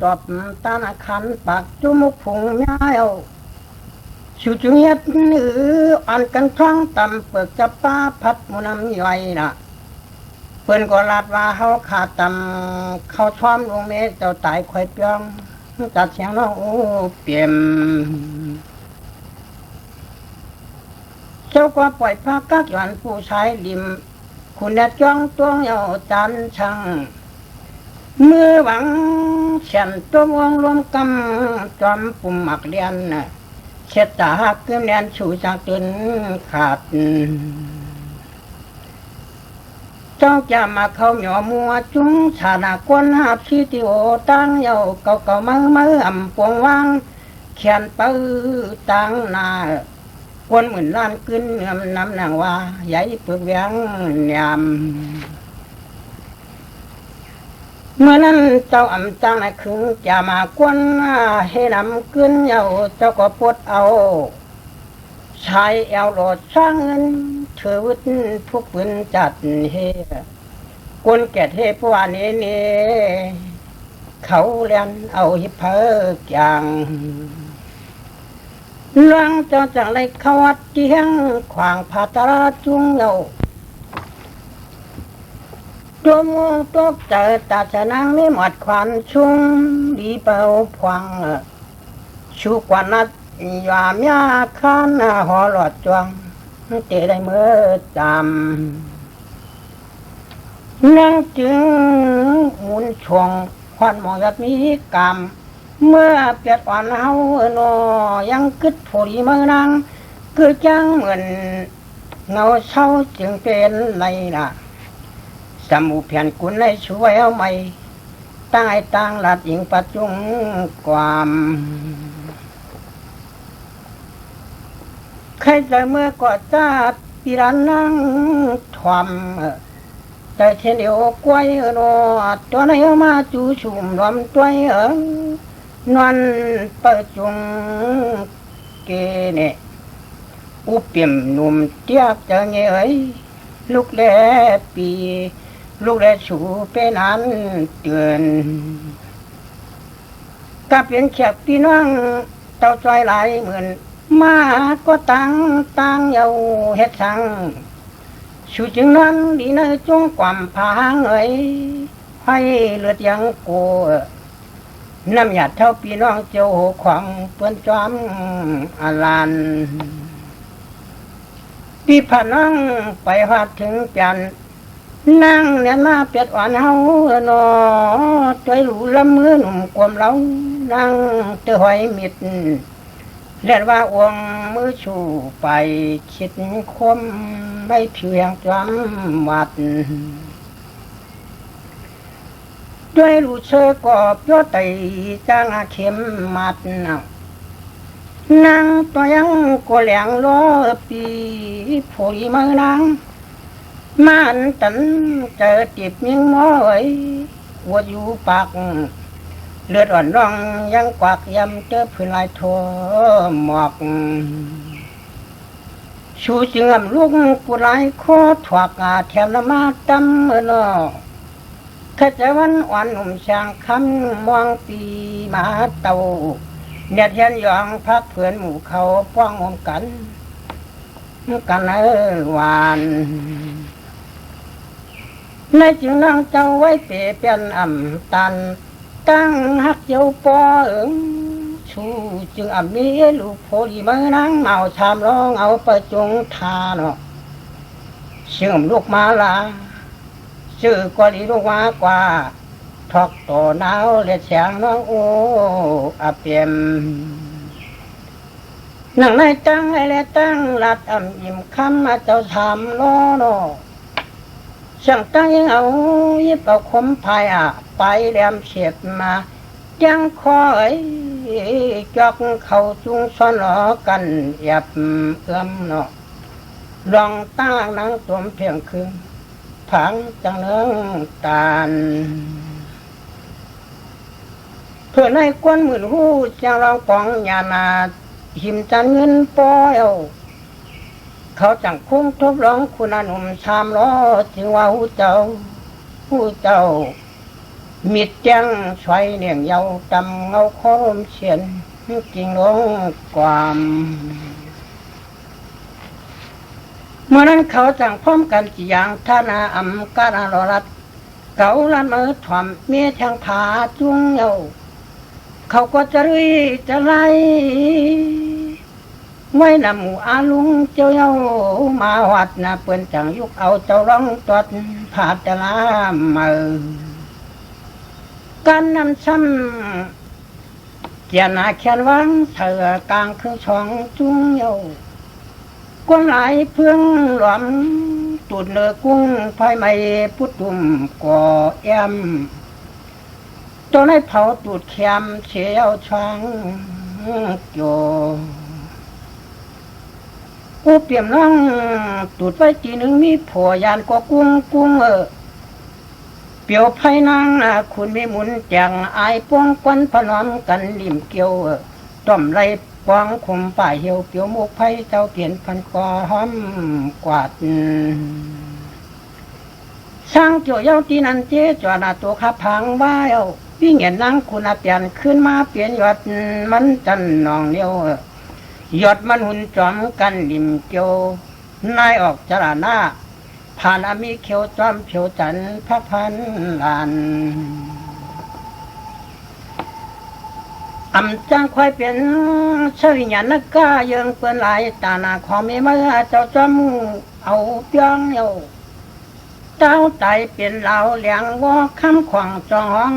ตอบตาหน้าขันปากจุมุกผงย้ายเอาชูจุเงียดอ่อนกันท้องตำเปิกจับป้าพัดมุนำย่อยน่ะเปิ้นก็ลาดว่าเฮาขาดตำเขาชอมลงเมเจ้าตายควายเปียงจัดเสียงน้องโอ้เปี่ยมเจ้าก็ปล่อยพากักหย่อนผู้ชายริมคุณแดดจ้องตัวเหี่ยวจันช่างมือหวังเช่นตัววงรวมกำจอมปุ่มหมักเลียนเช็ดตาหักเกลือเลียนชูจากตุนขาดเจ้าจะมาเข้าหย่อมัวจุ้งชาดากวนหาบชีติโอตั้งเยาเก่ามืออ่ำปวงวางเขียนปื้อตั้งนาคนเหมือนล้านขึ้นน้ำนางว่าใหญ่เปลือกแหวงยามเมื่อนั้นเจ้าอ่ำจังในคืนจะมากวนให้นำขึ้นเยาเจ้าก็ปวดเอาชายแอวโหลดสร้างเงินเถือวิทพวกปืนจัดเฮกวนแก่เทพวานี้นี่เขาเลียนเอาหิเพออย่างเรื่องเจ้าจังไรเขาวัดเจียงขวางผาตราจุงเยาตัวมูตกเจอตาชะนางไม่หมดควันชุ่มดีเป่าพวงชูกว่านัดยามยาข้านหอหลอดจวงเตะได้เมื่อจำนั่งจึงหมุนช่วงควันมองยัดมีกรรมเมื่อเปียดอ่อนเฮาโนยังกึดผุยเมื่อนางคือจังเหมือนเงาเศร้าจึงเป็นไรล่ะสมุเพียนกุลได้ช่วยเอาไม่ตั้งไอ้ตั้งหลัดยิงปัจจุงความใครจะเมื่อก็จะปีรันนั่งทวมแต่เช่นเดียวกล้วยโนตัวไหนมาจูชุ่มรวมตัวนวลเปิดจุงเกเนอุปเปียมนุ่มเทียบจะเงยลูกแลปีลูกแลชูเป็นอันเตือนก็เป็นแขกพี่น้องเต้าใจหลายเหมือนมาก็ตั้งเยาเฮ็ดสังชูจึงนั้นดีในจงความผางให้เลือดยังโกน้ำหยาดเท่าพี่น้องเจ้าขวางเปื้อนจอมอาลันพี่พนังไปหาถึงจันนั่งเนี่ยมาเปียดอ่อนเฮาหนอใจหลูละมือหนุ่มกวมเรานั่งเตหอยมิดเรียกว่าองมือชูไปคิดคมไม่เพียงจำวัดด้วยลูเชกอบยอดไตจางเข็มมัดนั่งตัวยังก็แหลงล้อปีผุยมือนางมันตันเจอติบยิงม้อยวัวอยู่ปากเลือดอ่อนร้องยังกวักยำเจอพื้นลายทั่วหมอกชูจึงลูกกุไลโคถวกแถมน้ำมาตำนอขจวันอ่อนหนุ่มช่างคำมองปีมาเตาเนียดเทียนยองพักเพื่อนหมู่เขาป้องอมกันหวานในจึงนั่งเจ้าไว้เปลี่ยนอ่ำตันตั้งหักเจ้าปอชูจึงมีลูกโพดีเมื่อนางเมาชามร้องเอาประจงทานเชื่อมลูกมาลาชื่อก็ดีลูกมากว่าทอกโตหนาวเลียดแสงน้องโอ้อาเปียมนั่งในตั้งไอ้เลียตั้งหลัดยิ้มคำมาเจ้าทำล้อนอช่างตั้งยังเอายิบเอาคมพายไปแหลมเฉียบมายังคอยจอกเขาจุงซ้อนหลอกันหยับเอื้อมเนาะลองตั้งนั่งตัวเพียงคืนผังจังเนื้อตาลเพื่อในกวนหมื่นหูจังเราปองยานาหิมจันเงินปอยเขาจังคุ้งทบร้องคุณหนุ่มชามล้อจึงว่าหูเจ้า มิดแจ้งช่วยเนียงเยาตำเงาโคมเชียนจริงลงความเมื่อนั้นเขาสั่งพร้อมกันจีอย่างท่านาอำการารรัดเก่าละมือถ่อมเมียทางผาจุงเยาเขาก็จะรีจะไล่ไว้นำหมู่อาลุงเจ้าเยามาวัดนะเปิ้นจังยุกเอาเจ้าร้องตดผาตะลามือการนำซ้ำเกียนาแขนวังเถือกลางคือช่องจุงเยากวงหลายเพื่องหลอมตูดเนื้อกุ้งไฟไหม้พุดตุ่มก่อแอมตัวให้เผาตูดแคมเชียวช่างโยกูเปี่ยมน้องตูดไว้ทีหนึ่งมีผัวยานก็กุ้งเปียวไผ่นางคุณไม่หมุนแจงอายป้องควันพนอมกันริมเกี่ยวต้อมไรปองคุมป่าเหี่ยวเปียวมุกไผ่เจ้าเปลี่ยนพันกอหอมกวาดสร้างเกี่ยวเย้าตีนันเจ๊จวนาตัวขับพังบ้าเอาวิ่งเห็นนางคุณเปลี่ยนขึ้นมาเปลี่ยนยอดมันจันนองเลี้ยวยอดมันหุ่นจอมกันริมเกี่ยวนายออกจราหน้าผ่านอามีเขียวจอมเขียวจันพระพันลานอำจังควายเป็นเชยหยันนักกาเยิงเปื้อนหลายตาหน้าความไม่เมื่อเจ้าจอมเอาเปียงเยาเจ้าไตเป็นเหล่าเลี้ยงวอคำขวางจองห้อง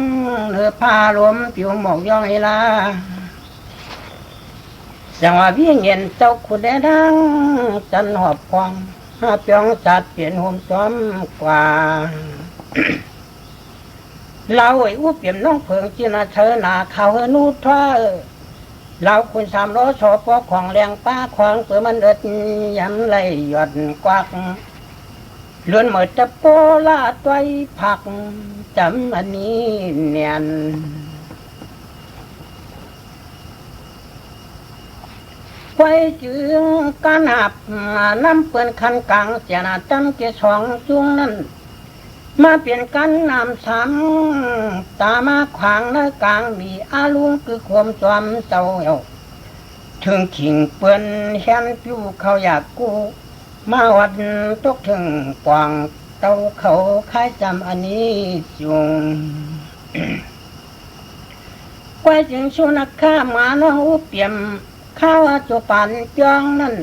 เนื้อผ้าลมผิวหมอกย่องเอลาจังว่าพี่เงินเจ้าคุณได้ดังจันหอบควงเปียงจัดเปลี่ยนห่มซ้อมกว่าเราไอ้อู้เปลี่ยนน้องเพิงจีนาเธอหนาเขาเฮนูท่าเราคุณ300ชอปอของแรงป้าของเปิดมันเอิดยำไหลหยอดกวักเลื่อนเหมือนจะโปลาตัวผักจำอันนี้เนียนไว้จึงการหับน้ำเปื้อนคันกลางเสียนาจำเกสองจุงนั้นมาเปลี่ยนกันน้ำซ้ำตามาขวางในกลางมีอาลุงคือความจอมเจ้าถึงขิงเปื้อนแหนผิวเขาอยากกู้มาวัดตกถึงกวางเต้าเขาคล้ายจำอันนี้จุงไว้จึงชุนักข้ามาน้องเปี่ยมข้าวจุปันจองนั่น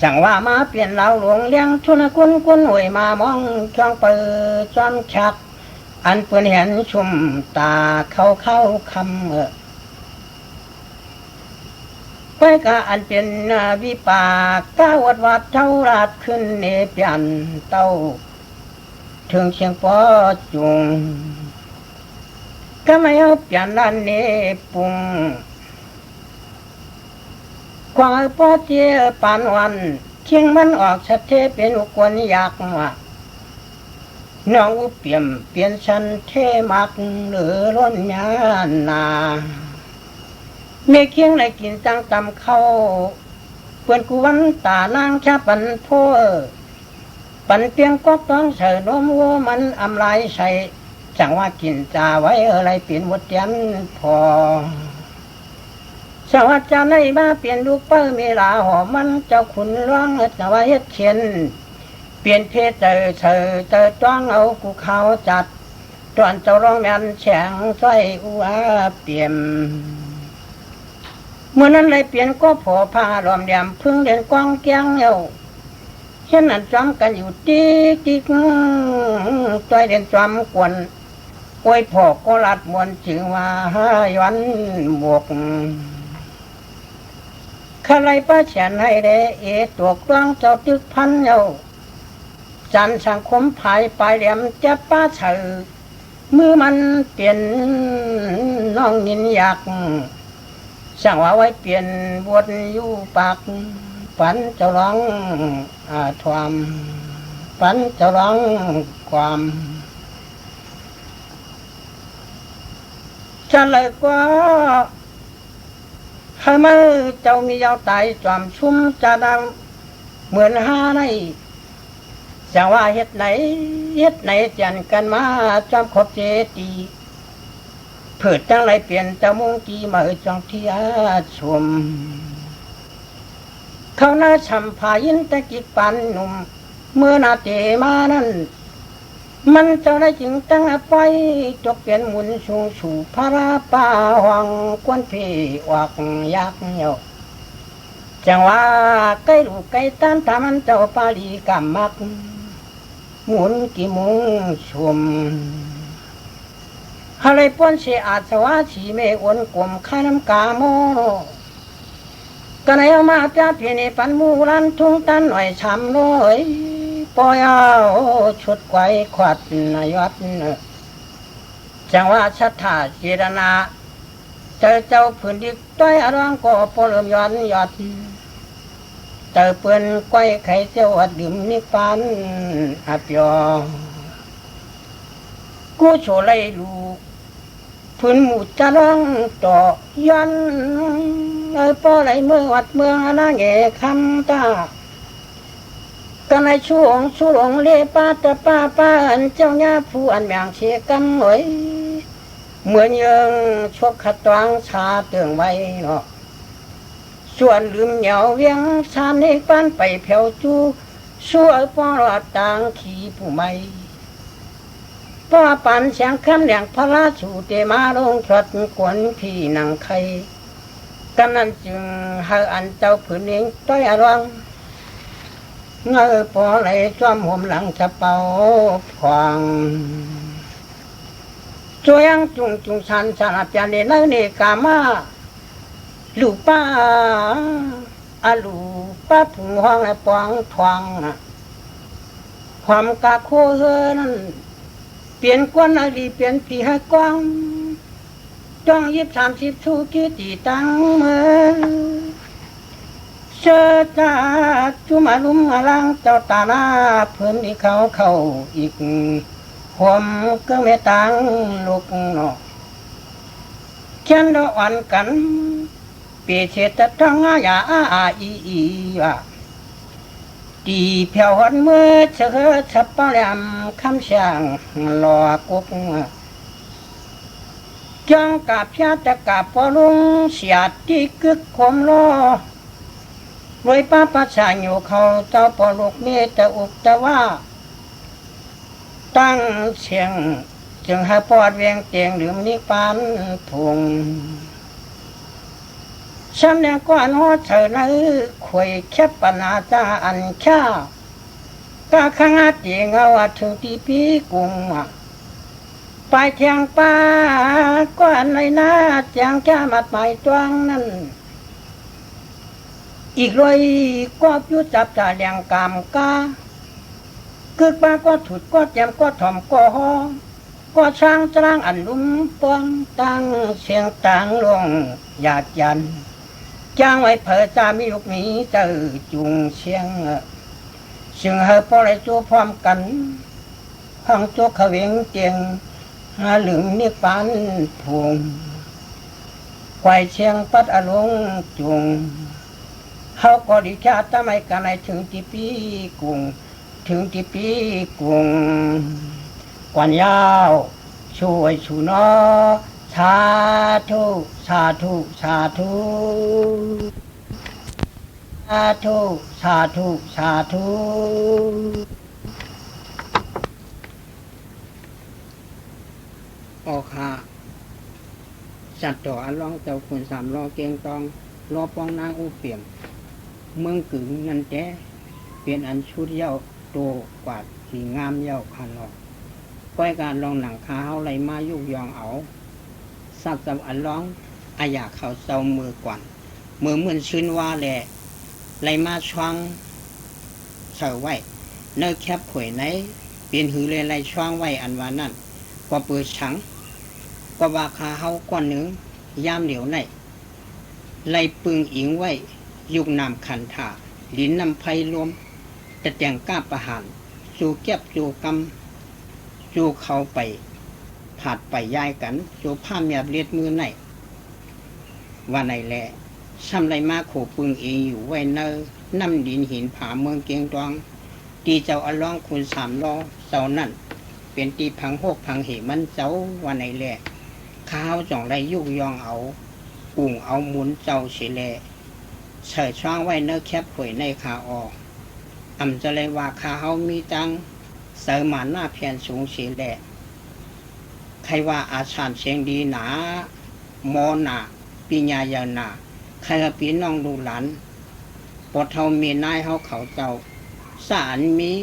สั่งว่ามาเปลี่ยนเหล่าหลวงเลี้ยงชุนกุนหวยมามองช่องเปิดจอมชักอันเปื่อนเห็นชุ่มตาเข้าคำไปกะอันเป็นวิปากก้าวัดเท่าราดขึ้นเนเปียนเต้าถึงเชียงปอจุงก็ไม่เอาเปลี่ยนนั่นเนปุงควายปอเจียปานวันเชียงมันออกชัดเทเป็นอุกวนอยากว่าน้องอุเปี่ยมเปลี่ยนฉันเทมักหรือร้นยานาเมื่อเคียงในกินจังตำเข้าเปื่อนกวนตานางชาปันโพปันเปียงก็ต้องใส่นมวัวมันอำลายใส่จังว่ากินจ่าไว้อะไรเปลี่ยนหมดยันพอสวัสดิ์ในมาเปลี่ยนลูกเปิ้ลเมลาหอมมันเจ้าขุนร้องสวัสดิ์เขียนเปลี่ยนเพศเจอจ้องเอากูเขาจัดตอนเจ้าร้องแมนแฉงใส่อัวเปี่ยมเมื่อนั้นเลยเปลี่ยนก็พอพาหลอมแดมพึ่งเดินกว้างแก้งเอวเช่นนั้นจอมกันอยู่ติ๊กตัวเดินจอมกวนโอ้ยพอก็ลัดมวนจึงว่าย้อนบวกข้าไรป้าแฉนให้ได้ตัวกลางเจ้าตึกพันเยาจันสังคมภายปลายแหลมจะป้าเฉยมือมันเปลี่ยนน้องยินอยากสั่งว่าไว้เปลี่ยนบทอยู่ปากฝันจะร้องความฝันจะร้องความจะเลยก็ให้มือเจ้ามียาวไตจอมชุ่มจะดำเหมือนหาใน จะว่าเฮ็ดไหนเจียนกันมาจอมขบเจตีเผิดจังไรเปลี่ยนเจ้ามุงกีมาจองที่อาชมเขาหน้าชำพายินตะกิดปันหนุ่มเมื่อนาเตมานั้นมันเจ้าได้จึงตั้งไปจกเปลี่ยนหมุนสูงสู่พระราป่าวังกวนเพวักยักเหี่ยวจังว่าใกล้ลูกใกล้ต้านตามันเจ้าปาลีกำมักหมุนกี่มุงชมอะไรป้อนเสียอาสวะสีเมฆวนกลมข้าน้ำกาโมกันเอามาจ้าเพียนปันมูรันทุ่งตันหน่อยช้ำน้อยปอยเอาชุดไกวขวัดนายวัดจังว่าชัดท่าเจรนาเจ้าผืนดิกต้อยอรังก็ปลมย้อนยอดเจ้าเปืนไกวไข่เจ้าวัดดื่มนิปานอาเปียกูโฉไลลูพื้นหมู่จะร้องต่อยันป้อไหลเมื่อวัดเมืองนาแง่คำตากันในช่วงสุหลงเล่ป้าตะป้าอันเจ้าหน้าผู้อันแมงเชียกำหน่อยเหมือนยังชกขัดตวงชาเตืองไว้เนาะส่วนลืมเหนียวเวียงชามในบ้านไปแผ่วจูสู้เอาป้องรอดต่างขี่ผู้ไม่ป้าปันเสียงคำแหลงพระราชูเตมาลงชดกวนพี่นางไข่กันนั้นจึงให้อันเจ้าผืนเองต้อยอรังเงยปอไหลจ้อมห่มหลังจะเป่าพวงช่วยยังจุงชันสนับจันเดนเนกามาลูกป้าลูกป้าผุงห้องและปวงทวงความกาโคเฮนั้นเปลี่ยนกวนอดีเปลี่ยนปีให้กว้างจ้อง20-30ชูกี่ตีตั้งมือเชื่อตาจุมาลุมอลังเจ้าตาหน้าเพื่อนที่เขาอีกผมก็ไม่ต่างลูกนอกเช่นเราอ่อนกันเปียเชตทั้งอาอีว่าตีเพียวหันเมื่อเชื่อชับปะแหลมคำช่างหลอกกุกจังกับชาตะกับพอลุงเสียที่กึกคมล้อรวยป้าปัสสาวอยู่เขาเจ้าปอลูกเมตอุกตะว่าตั้งเสียงจึงให้ปอดเวียงเตียงหรือนิปานทงฉันเนี่ยก็นอเธอในคุยแคบปนาจาอันข้ากะข้างตีเงาถึงที่ปีกุงไปเทียงป้าก็อันในหน้าเจียงแค่มัดหมายตวงนั้นอีกเลยก็ยุจับจ่าเลียงกามกาคือป้าก็ถุดก็แจมก็ถ่อมก็ห้อก็ช่างจรางอันลุ่มปวงตั้งเสียงต่างลงหยาดยันจ้างไว้เผอจามีลูกหมีเจอจุงเชียงซึ่งเฮอพอไรตัวพร้อมกันห้องตัวขวิงเตียงหาหลึงนิปานพวงควายเชียงปัดอลงจุงเขาก็ดิชาตไม่กันในถึงที่ปีกุงถึงที่ปีกุงกวนยาวช่วยชูนอสาธุสาธุสาธุสาธุสาธุสาธุออกหาจัดต่ออันร้องเจ้าคุณ3ล้อเกียงตองล้อป้องนางอูเปี่ยมเมืองกึ่งนันแจ้เปลี่ยนอันชุดเย้าโตกวาดสีงามเย้าคันหลอกก้อยการลองหนังข้าวไรมายุกยองเอาสักจำอันร้องอาอยากเขาเศร้ามือกวนมือเหมือนชื่นว่าแหละไรมาช่วงเสาไว้เนื้อแคบผวยไหนเปลี่ยนหือเลยไรช่วงไว้อันว่านั่นก็เปิดฉังก็ว่าคาเฮาก้อนหนึ่งย่ามเหลียวในไรปึงอิงไว้ยุกนำขันถาลิ้นนำไพรวมแต่แต่งก้าประหารสู่แก็บสู่กำสู่เขาไปผาดไปย้ายกันสู่ผ้าเมียบเลียดมือในว่าในแหละซ้ำไรมาโขปึงเองอยู่ไว้เนอน้ำดินหินผาเมืองเกียงตองตี ตีเจ้าอล่องคุณสามล้อเจ้านั่นเป็นตีพังโหกพังเหมันเจ้าวันไหนแหละข้าวจ่องไรยุกยองเอาอุ่งเอาหมุนเจ้าเฉลเฉิดช่องไว้เนื้อแคบป่วยในขาออกอำจะเลยว่าข้าเฮามีตังเสริมหมาหน้าเพียนสูงเฉลใครว่าอาชานเสียงดีหนาโมนาปีญาญานาใครว่าปีน้องดูหลานปดเฮามีนายเฮาเขาเจ้าสารมี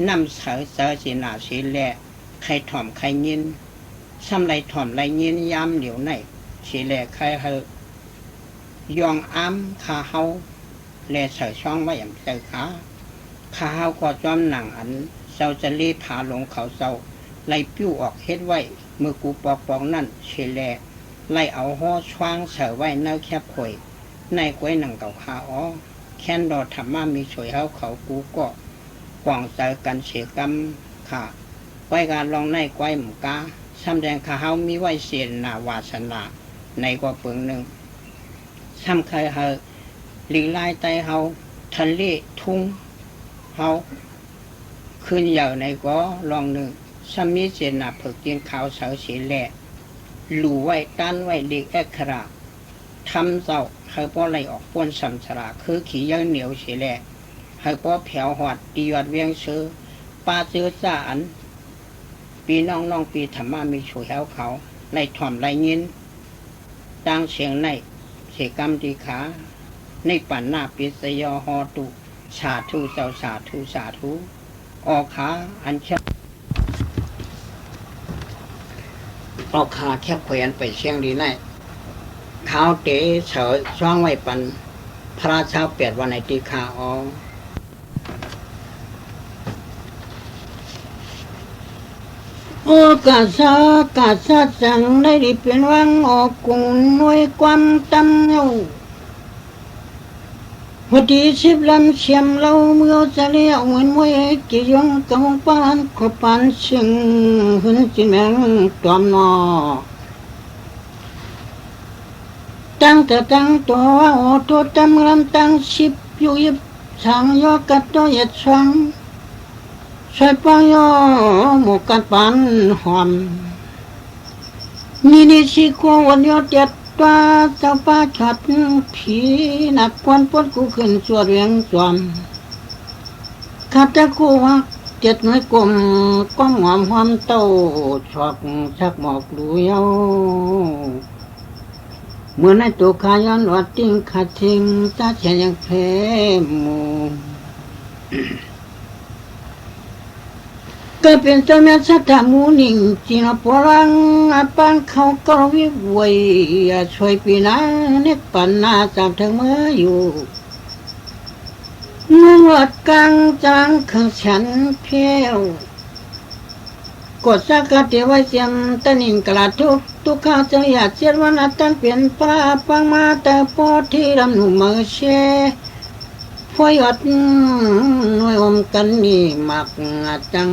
นำเสอสีหนาสีแหละใครถ่อมใครยินซ้ำไรถ่อมไรยินยามเหลียวในสีแหละใครเฮยองอ้ำข้าเฮาแลเสอช่องไว้อย่างเจอขาข้าเฮาก็จอมหนังอันเจ้าจะรีบพาลงเขาเจ้าไล่ปิ้วออกเฮ็ดไว้เมื่อกูปอกนั่นเฉลไล่เอาห่อช่วงเสอไว้เนื้อแคบข่อยในกล้วยหนังเก่าขาอ้อแค้นดอธรรมะมีช่วยเฮาเขากูก็กว่างเจอกันเสียกรรมค่ะไว้การลองในกล้วยหมูกาซ้ำแดงข้าเฮามีไว้เสียนนาวาสนาในกว่าเปิงหนึ่งซ้ำเคยเฮาลีไล่ไตเฮาทะเลทุ่งเฮาขึ้นเหย่าในก็ลองหนึ่งซ้ำมีเสียนนาเผือกกินขาวเสาเสียแหละหลู่ไว้ต้านไว้เด็กแอกขระทำเจ้าเฮาป้อไล่ออกป้นสัมสระคือขี้เยื่อเหนียวเสียแหละเฮาป้อแผวหอดตียอดเวียงซื้อปลาซื้อจ่าอันปีน้องปีธรรมะมีช่วยเฮาเขาไล่ถ่อมไล่ยินดังเสียงในเสียกรรมดีขาในปั่นหน้าปิสยอหอตุสาธุเจ้าสาธุสาธุออกขาอันเชออกขาแคบแขวนไปเชียงดีในข้าวเต๋เฉยช่องไว้ปันพระเจ้าเปียดวันไหนตีขาออกโอกาสจังได้ดีเป็นวังออกกุ่งหน่วยความตำเนาวันที่10 ลำเชียมเราเมื่อจะเลี้ยวเหมือนมวยกี่ยงกำปานขบปานเชิงหุ่นจีแมงตอมนอตั้งแต่ตั้งตัวโอโตตำลำตั้ง10อยู่ยิบทางยอกัดตัวยัดช่างใส่ปังยอหมูกัดปานหอมนี่สิควงวันยอดเจ็ดตัวเจ้าป้าฉัดผีหนักควันปนกูขึ้นสวดเรียงจอมข้าตะกูวัก7 หน่วยกลมก้มหอมหอมเต้าชอกชักหมอกดูเยาเมื่อในตัวขาย้อนวัดติ้งขาทิ้งตาเฉียนยังเพมูก็เป็นเจ้าแม่สัตตมูนิ่งจีนปรังอาปานเขาก็วิบวยช่วยปีนาเนปันนาจับถึงเมื่ออยู่เมื่อวัดกลางจางขังฉันเพียวกดสักกะเทวเสียมตะนินกระทุกข้าจะอยากเชื่อว่านัดตั้งเปลี่ยนปลาปังมาแต่พอที่ลำหนุ่มเมื่อเชพอยอดหน่วยอมกันนี่มักจัง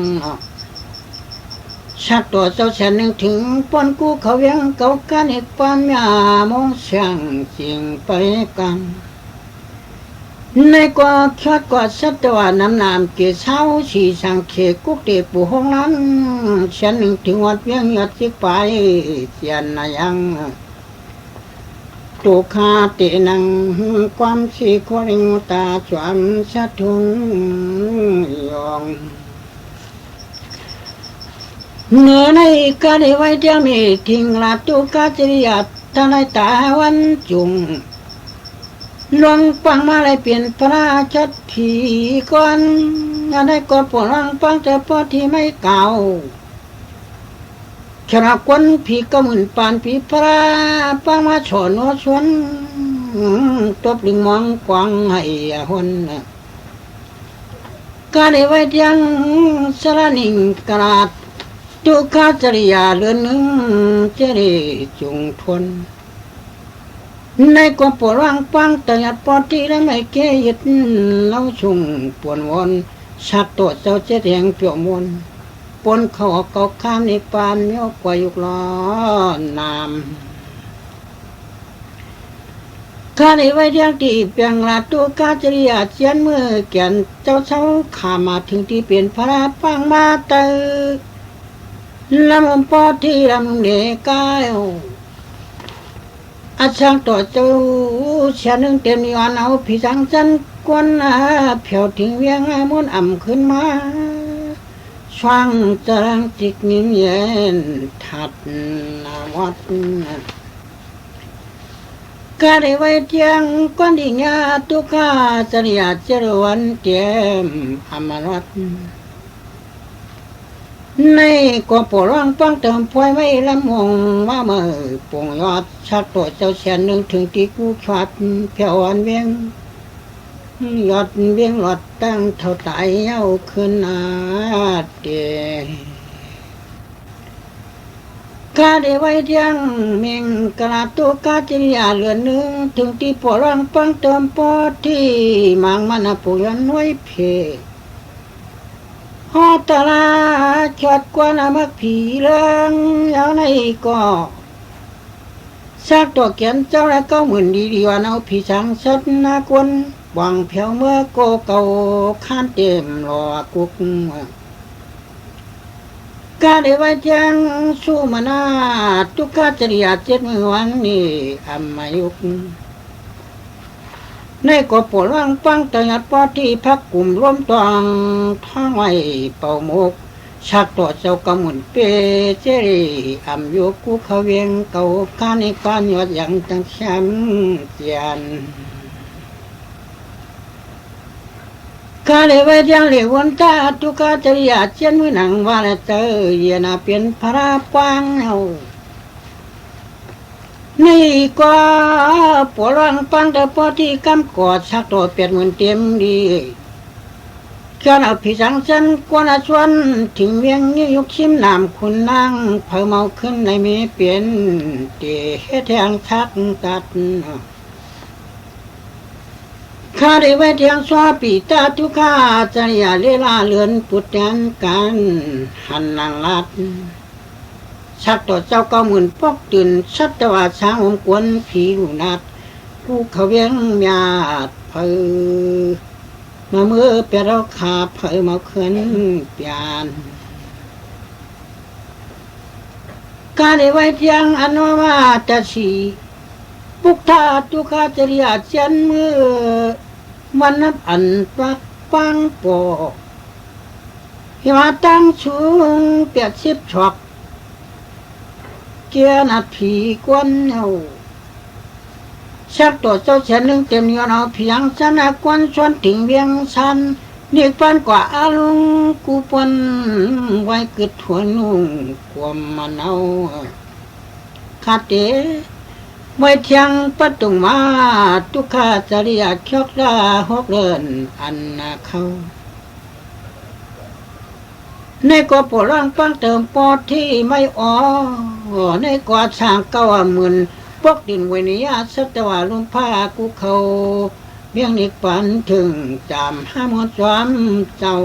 ชักตัวเจ้าแสนหนึ่งถึงป้อนกูเขาเวียงเก่ากันอีกปานยามองเสียงเสียงไปกันในกว่าชัดกว่าสัตว์ว่าน้ำเกี่ยวเช้าสีสังเขกุกเตปูห้องนั้นฉันหนึ่งถึงวัดเวียงยอดสิไปเสียนนายังตุคาเตนังความสีโคริงตาจวมสะทุงยองเนื้อในกาได้ไว้เดียวมีทิ้งลาตุกาจริยาทนายตาวันจุงหลวงปังมาเลยเปลี่ยนพระชัดผีก่อนอะไรก็ปวดรังปังแต่พอที่ไม่เก่าชราควันผีก็เหมือนปานผีพระปังมาฉอนหัวชวนตบดึงมองกวางให้หนกาได้ไว้ยังสระนิ่งกราดตุกาจริยาเลือนหนึ่งเจริจงทนในก็ปวดรังปังแต่ยัดปอที่และไม่เกยดเล่าชุงปวนวนชักตัวเจ้าเจริญเปียวมนปนเขาเกาข้ามในปานเมียวกว่ายุกล้อนาม ข้าในไว้เดียงที่เปียงลาตัวกาจริยาเจียนเมื่อแก่นเจ้าเช้าข้ามาถึงที่เปลี่ยนพระปังมาเตอลำปอที่ลำเนกายอาช่างต่อเจ้าเชียนึงเต็มยอนเอาผีสังจันกวนเผียวถึงเวียงมุนอ่ำขึ้นมาช่างจรังจิกนิ่มเย็นถัดนาวัดกาได้ไว้เทียงก้อนดิญาตุกาจริยาเจรวันเตียมอมรัตในก็ปวดป้องเติมพวยไว้ลำมงว่าเมื่อปวงยอดชักตัวเจ้าเชียนหนึ่งถึงที่กูชอดเพียวอันเวียงยอดเวียงหลอดตั้งเท่าตายเอาขึ้นอาเดกาได้ไว้เทียงเมียงกระตุกาจิริยาเหลือหนึ่งถึงที่ปวดป้องเติมปอดที่มังมันปุยันไว้เพฮอตลาชดกว่านามักผีเรื่องเอาในก็สักตัวเขียนเจ้าละ90,000ดีๆว่าเอาผีสังสัตนากวนหวังเพียวเมื่อโกเก่าข้านเต็มรอกุกกาได้ไว้จังสู้มานาทุกขาจริยาเจ็ดมือวันนี้อัมมายุกในก็ปวดร่างปังแต่ยัดปอที่พักกลุ่มร่วมตองท้องไว้เป่าหมกชักตัวเจ้ากำมุนเปเจรีอัมยุกูเขาเวียงเก่าการในปานยอดอย่างจังแชมเจียนกาเลยไว้ยังเหลวันตาทุกขาจริยาเจียนมือหนังว่าละเจอเยนาเปลี่ยนพระปางเอานี่ก็ปวดร่างปังแต่พอที่กำกอดชักตัวเปลี่ยนเหมือนเต็มดีแค่เอาผีสังเส้นกวนชวนถึงเวียงนี้ยกชิมน้ำคุณนั่งเผาเมาขึ้นในเมเปลี่ยนเตะแทงชักตัดข้าได้ไว้เทียงสวาปีตาทุกข้าจริยาเลลาเลือนปุตยันกันหันนางลัดชักตัวเจ้า90,000ปกตื่นชัดตวาช้างกวนผีลูนัดผู้เขาเวียงญาติเผอมาเมื่อเปเราขาเผอมาเขินเปียนกาได้ไว้เทียงอันว่าจะสีปุกทาทุกขาจริยาเจียนเมื่อมันนับอันปักปังปอหิมะตั้งสูงเปียกชิบฉอกเกียนัดผีกวนเอาชักตัวเจ้าเฉียนหนึ่งเต็มยอนเอาเพียงชนะกวนชวนถึงเวียงชันเด็กปันกว่าอาลุงกูปนไว้กึดหัวนุ่งความมันเอาคาเตไว้เทียงประตุงมาทุกขาจริยาเคียกลาหกเดินอันนาเขาในก็ปวดร่างปังเติมปอดที่ไม่อ๋อในกว่าช่าง90,000ปกดินเวนิยาสัตวาลุมพากูเขาเบี้ยงนิกปันถึงจามห้ามดจอมเจ้า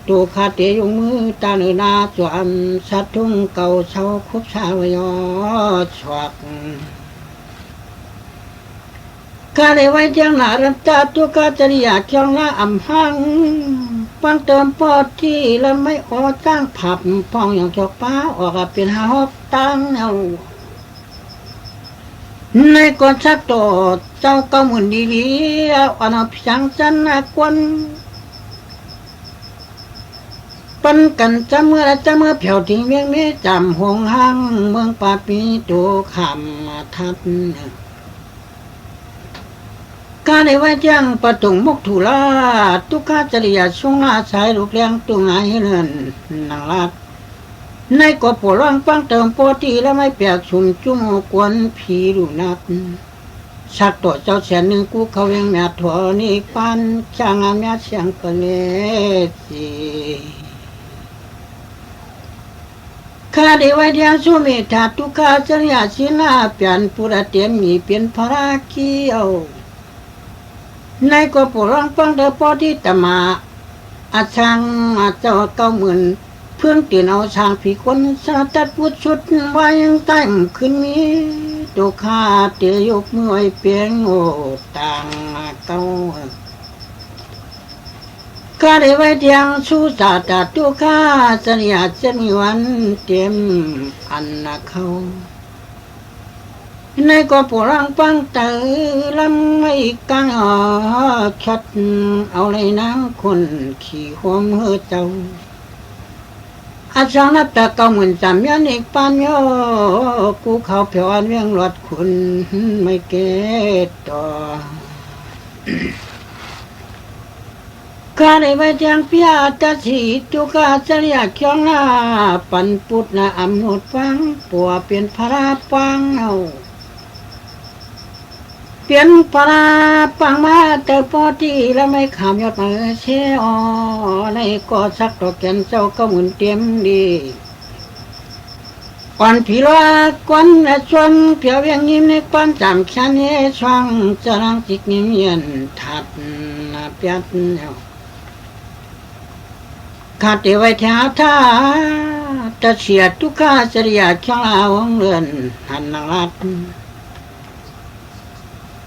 ตูคาเตยงมือตาเนื้อนาจอมสัตทุ่งเก่าเช่าคุบชาวยอชวักกาเลยไว้ยังหนารันตาตุกาจริยาเที่ยงละอ่ำหังปังเติมปอดที่แล้วไม่ออตั้งผับพองอย่างจอกป้าออกเป็นหาฮอกตั้งเอาในก่อนชักตัวเจ้า90,000ดีๆอันเอาเพียงจันนักวนปันกันจะเมื่อเผียวทิ้งเวียงนี้จำหงหังเมืองป่าปีตัวขำทัดกาในไว้จังประตุงมุกถุลาทุกขาจริยาช่วงอาสายลูกเลี้ยงตุงไงเนินนางลัดในก็ปวดร่างปังเติมปอตีแล้วไม่เปียกชุ่มจุ่มกวนผีลูนัดชักตัวเจ้าเสียนหนึ่งกูเขาเวียงแม่ถั่วนี่ปันช่างงามแม่เสียงกะเลจีข้าได้ไว้เดียงสุเมธาทุกขาจริยาศิลาเปลี่ยนปุระเตียมมีเปลี่ยนพระเกียวในก็ปวดร่างปังเติมปอที่ตมาอาช่างเจ้า90,000เพื่อนตีนเอาช่างผีคนสาตัดพุดชุดไว้ยังใต้ขึ้นมี ตุข้าเตียยกมือไว้เปียงโอต่างเก้าข้าได้ไว้เทียงสู้สาตตุข้าเสียเจมีวันเตรียมอันนาเขาในก็ปวรังปังเตอลำไม่กังชัดเอาเลยนางคนขี่หัวมือเจ้าอาจารย์นับแต่เก่าเหมือนจำยันอีกปานโยกูเขาเพียวอันเวียงรถคุณไม่เกตต่อข้าได้ไว้เทียงพิอาตาสีตุกาเสียเขียงหน้าปันปุตนาอำนุดฟังปัวเปลี่ยนพระปังเอาเปลี่ยนพระปังมาแต่พอที่แล้วไม่ขามยอดมือเชี่ยในก็สักตอกแกนเจ้าก็หมุนเตรียมดีก่อนผีล้ากวนชวนเพียวเวียงยิ้มในก้อนจำฉันเอช่องจะรังจิกนิ่มเย็นถัดเปียดข้าเตไว้แถวท่าจะเฉียดทุกข้าเสียช่องเอาเรือนหันนังรัด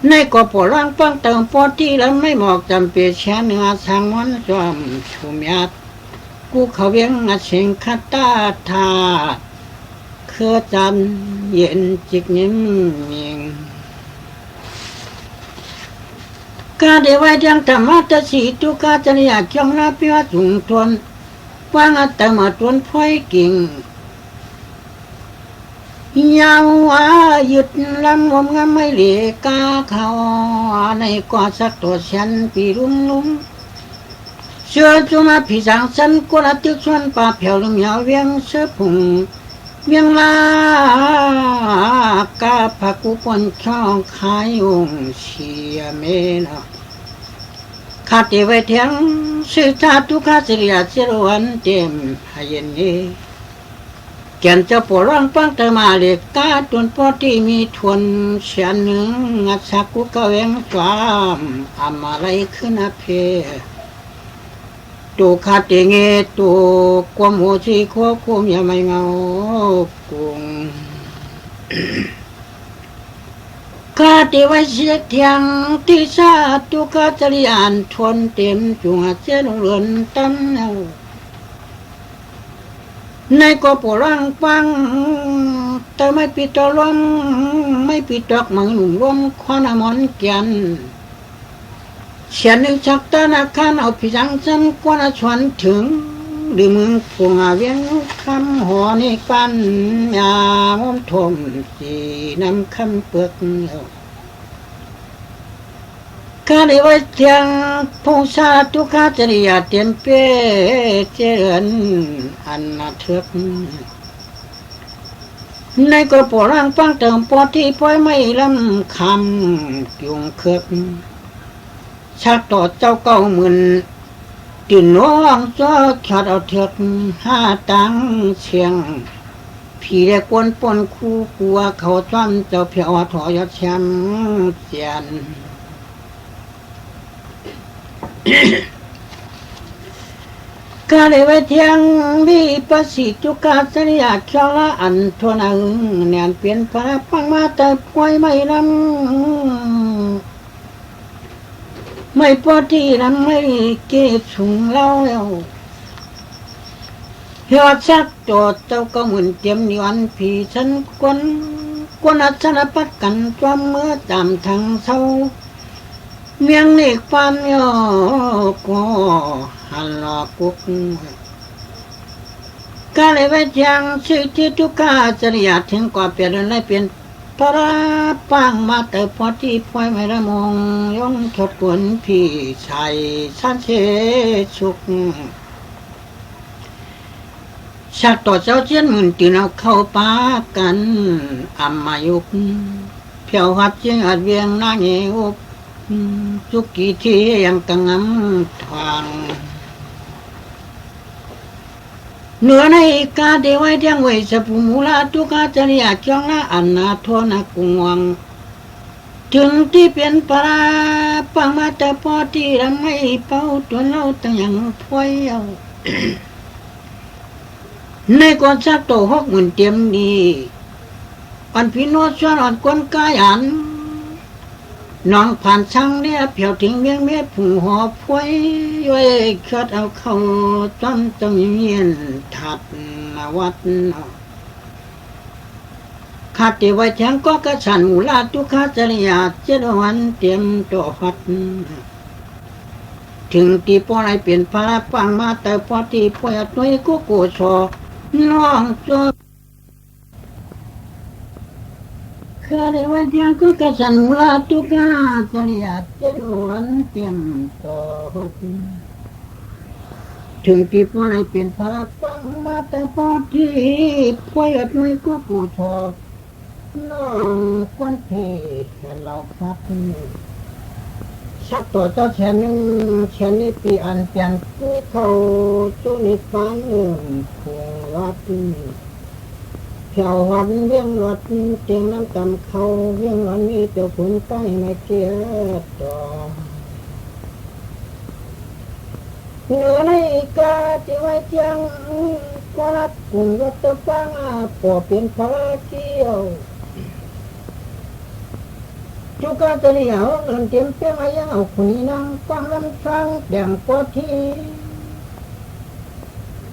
ในก็ปวดร่างปังเติมปอที่แล้วไม่หมอกจำเปียแช่เนื้อสางมันจอมชุมยัดกูเขาเวียงเสียงคัตตาทาเครือจันเย็นจิกนิ่มเมียงกาเดไว้ยังธรรมะตสีตุกาจริยาจงรับพิวัตุงทวนวางอัตมาทวนพ้อยกิ่งยาวว่าหยุดลำงมงไม่เหลีกาเขาในกอสักตัวฉันปีรุ่งลุ่มเชื่อจุมาผีสังสันกุลติชวนป่าเพียวลมยาวเวียงเสือพุงเวียงลากาผักกุปนช่องขายองเชียเมนข้าเตไว้เทียงสื่อชาตุข้าเสียเสรวันเต็มหายเนแก่นเจ้าปวดร่างปังเตมาเล็กกาตุนปอที่มีทวนเสียนหนึ่งงัดสักกุกเวงสวามอามาไรขึ้นเพตูขาดเตงตูความหัวชีควบคุมอย่าไม่เงากุงข้าเตไว้เสียเทียงที่ชาตุกาจริยานทวนเต็มจุงเสียเรือนตั้มเงาในก็ปวดร่างปังแต่ไม่ปิดตอลมไม่ปิดดอกมังหนุ่มร่มควันมอนเกียนเสียนึกชักตานาคานเอาพิจังจำกวนชวนถึงดืมึงพวงเวียงคำหัวในปันยามมทมสีน้ำคำเปลือกข้าได้ไว้เทียงพงชาตุข้าจริยาเตียนเป้เจริญอันนาเถือกในกระโปรงร่างปังเติมปอที่ป้อยไม่ลำคำยุงเคือกชักต่อเจ้าเก้าหมื่นตื่นน้องจ้าขัดเอาเถือกห้าตังเชียงพี่ได้กวนปนคู่กลัวเขาจ้อนเจ้าเพียวถอยแชมเสียนกาเลไว้เทียงวิปัสสิตุกาสริยาเขียวละอันทวนอึงแนนเปลี่ยนพระปังมาแต่ป่วยไม่ลำไม่พอที่ลำไม่เกศสูงเล่าเหี่ยวชักโจดเจ้าก็เหมือนเตรียมนิวันผีฉันกวนอัศนปัดกันจวมเมื่อจำทางเศร้าเมียงเนกปานยอก็หันลอกุกกาเลยไว้ยังชื่อที่ทุกข้าจริยาถึงกว่าเปลี่ยนอะไรเปลี่ยนพระปังมาแต่พอที่พอยไม่ละมองยงถดกวนพี่ชายสันเชชุกชักต่อเจ้าเจียนหมื่นตีนเอาเข้าปากันอัมมายุกเพียวหัดเจียงอัดเวียงนาเงียวทุกกี่ที่ยังกังงำทางเหนือในกาเดไว้เทียงไว้สปุมูลาทุกาจริยาจ้องละอันนาทนากุงวังถึงที่เปลี่ยนปราปังมาแต่พอที่รำให้เป้าตัวเราตั้งอย่างพวยเอา ในก่อนสักโตหกหมื่นเตรียมดี อันพี่โนชวนอ่อนกวนกายันน้องผ่านช่างเนี่ยเพียวถึงเมียงเมียผู้หอบพวยย้อยเคิดเอาเข้าจำต้องเมียนถัดวัดข้าเตไว้แทงก็กระสันมูลาทุกข้าจริยาเจดวันเตรียมตัวฟัดถึงที่ปอไรเปลี่ยนพาปังมาแต่พอที่ป่วยตัวกูโกชอน้องจอข้าเตไว้แทงก็กระสันมูลาทุกข้าจริยาเจดวันเตรียมตัวฟัดถึงที่ปอไรเปลี่ยนพาปังมาแต่พอที่ป่วยตัวกูโกชอน้องคนที่เราพักชักตัวเจ้าแฉนนึงแฉนนี้ปีอันเปลี่ยนกู้เขาจุนิฟังคงวัดเพียววันเวียงวัดเตียงน้ำตำเขาเวียงวันนี้เจ้าขุนใต้ไม่เกียดต่อเหนือในกาที่ไว้เจียงก็รับกลุ่มรถตะฟังปอเป็นพระเกี่ยวจุกาตรีเอาเงินเต็มเปี้ยงยังเอาคุยนั่งฟังลำฟังแดงปอที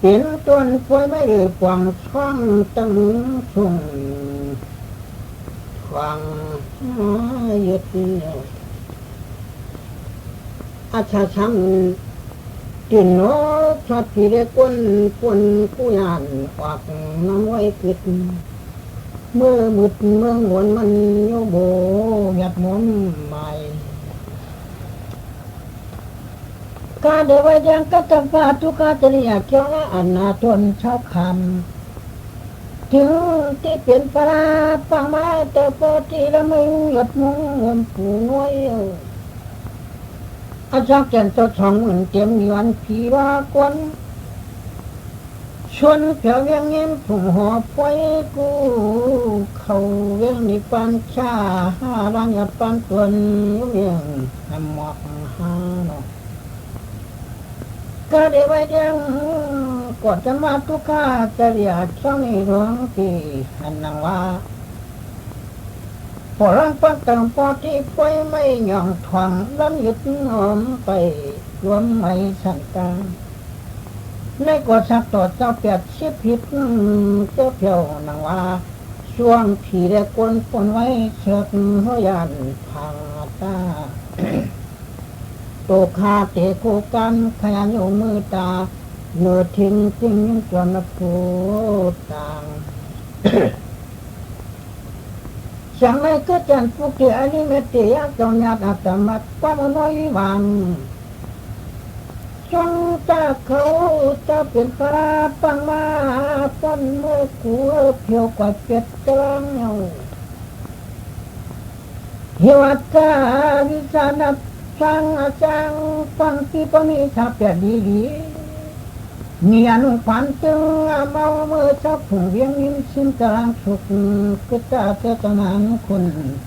เป็นต้นป่วยไม่ได้กวางช่องตั้งส่งฟังยึดอาชาช้ำจินโนชอบผีเด็กคนผู้ยานออกน้ำไว้กิดเมื่อมืดเมื่อหวนมันโยโบหยัดหมุนใหม่กาเดวัยยังกัตฟาทุกาจริยาเกี่ยวกับอนาทนชอบคำถึงที่เป็นปลาปังมาแต่พอที่ละไม่หยัดมุงเงินผู้น้อยอาจารย์แก่นตัวสองเหมือนเตรียมมีวันผีว่ากวนชวนเพียวเวียงเงี้ยผงหอพวยกูเขาเวียงนิปันชาหารังยับปันตวนเวียงหำหมอกหาเนาะก็ได้ไว้เดียงกอดจะมาทุกข้าจะเรียกช่องในหลวงที่หันนังว่าพอรังปังตังพอที่พวยไม่หย่องทวงล้ำยึดหอมไปรวมไม่สั่งตาในกอดสักต่อเจ้าเปียดเสียผิดเจ้าเพียวนังว่าช่วงผีแดกวนปนไว้เชือกหัวยานพังตาโตคาเตโคกันขยันอยู่มือตาเนื้อทิ้งจริงยังจวนผูต่างchẳng lẽ cứ chẳng phục thì anh ấy mới tỉ ác trong nhà đã tầm mặt qua một nói vàng trong ta khâu taเป็นพระปังมาต้นเมื่อกูเพียวกว่าเป็ดกลางเงาเหี่ยวตาวิจารณ์ช่างอาจารย์ฟังที่ปมีชาเปียดีดีเนียนฝันจึงเมาเมื่อชอบผงเวียงยิ้มชิมตารางสุขก็จะเจตนาคุณ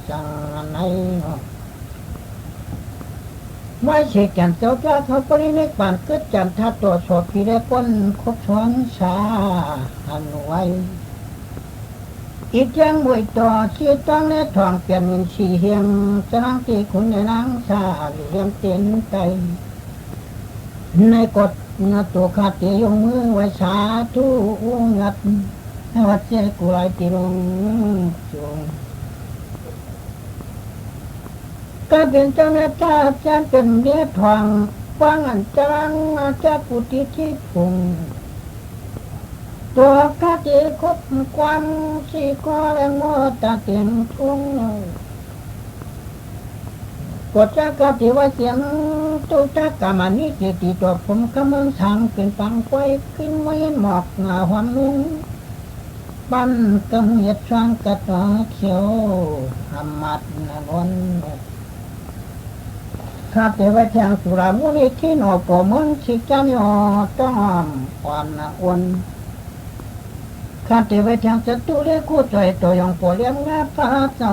จังไหนไม่ใช่แก่นเจ้าจ้าเขาปรินิพพานก็จันทัดตัวสดที่ได้ก้นคบช้อนสาหันไว้อีกอย่างมวยต่อเชี่ยต้องเล็ดทองเปลี่ยนเงินสีเฮียงจะนั่งตีคุณในนางสาหรือเลี้ยงเต็นใจในกฎนาตัวขาดเตียงมือไว้สาธุงัดให้วัดเจ้ากุไรตีลงจงก็เป็นเจ้าหน้าที่อาจารย์เป็นเลี้ยทองฟังอันจรังอาจารย์ปุติที่พุงตัวข้าเจ้าคบความสีก้อแรงมอตาเต็มทุ่งกดจักรที่ว่าเสียงตุจักรมานิจิติตัวผมกำลังสั่งเป็นปังไฟขึ้นไว้หมอกหน้าหวานนุ่งปั้นกำเหยียดช่างกระต่อเขียวหำมัดนวลข้าแต่ว่าแทงสุรามุนีที่หนอปอมันชิจามยอต้องอ่อนอ้วนข้าแต่ว่าแทงศัตรูเลี้ยคู่ใจตัวยองปอเลี้ยงงาพระเจ้า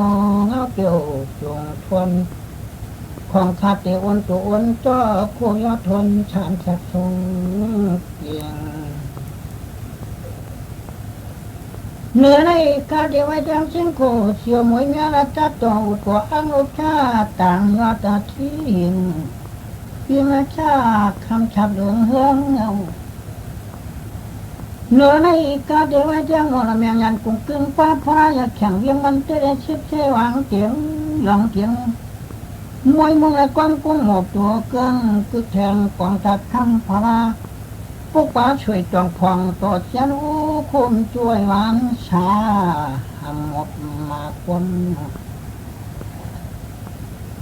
เงาเกี่ยวจงทวนของข้าแต่อ้วนตัวอ้วนจ้อคู่ยอดทนชานสักทรงเกียง เหนือในกาเดียวจังสิงโกเสียวมวยเมียละจัดตัวอุดตัวอังอุชาต่างยอดทิ้งพิมชาคำฉับเหลืองเฮืองเงาเหนือในกาเดียวจังโนละเมียงยันกุ้งกึ่งป้าพระอยากแข่งเวียงมันเตะชิบเชวางเตียงหลังเตียงมวยมึงละก้อนกุ้งหมบตัวเกินกึกแทงกองทัดทั้งพระพวกป้าช่วยจองพองต่อเสียนอู้คุมช่วยหวานชาหมดมาคน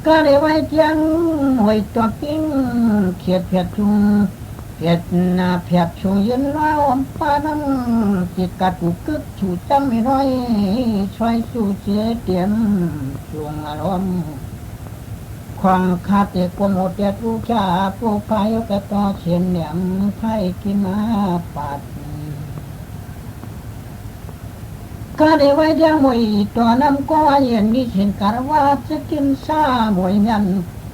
ก็เลยไว้เจียงหวยตัวกิ้งเขียดเพียดชุงเพียดนาเพียดชุงยืนล้าวป้านั่งจิตกัดตุกึกชูจังไม่ร้อยช่วยสู้เสียเตียมช่วงอารมณ์ความคาเตะกวมหมดเดียดผู้ชาผู้พายกระต่อเชียนเหลี่ยมไพ่กินมาปัดก็ได้ไว้เดียงมวยตัวน้ำก็เย็นมีเช่นการว่าจะกินซามวยยัน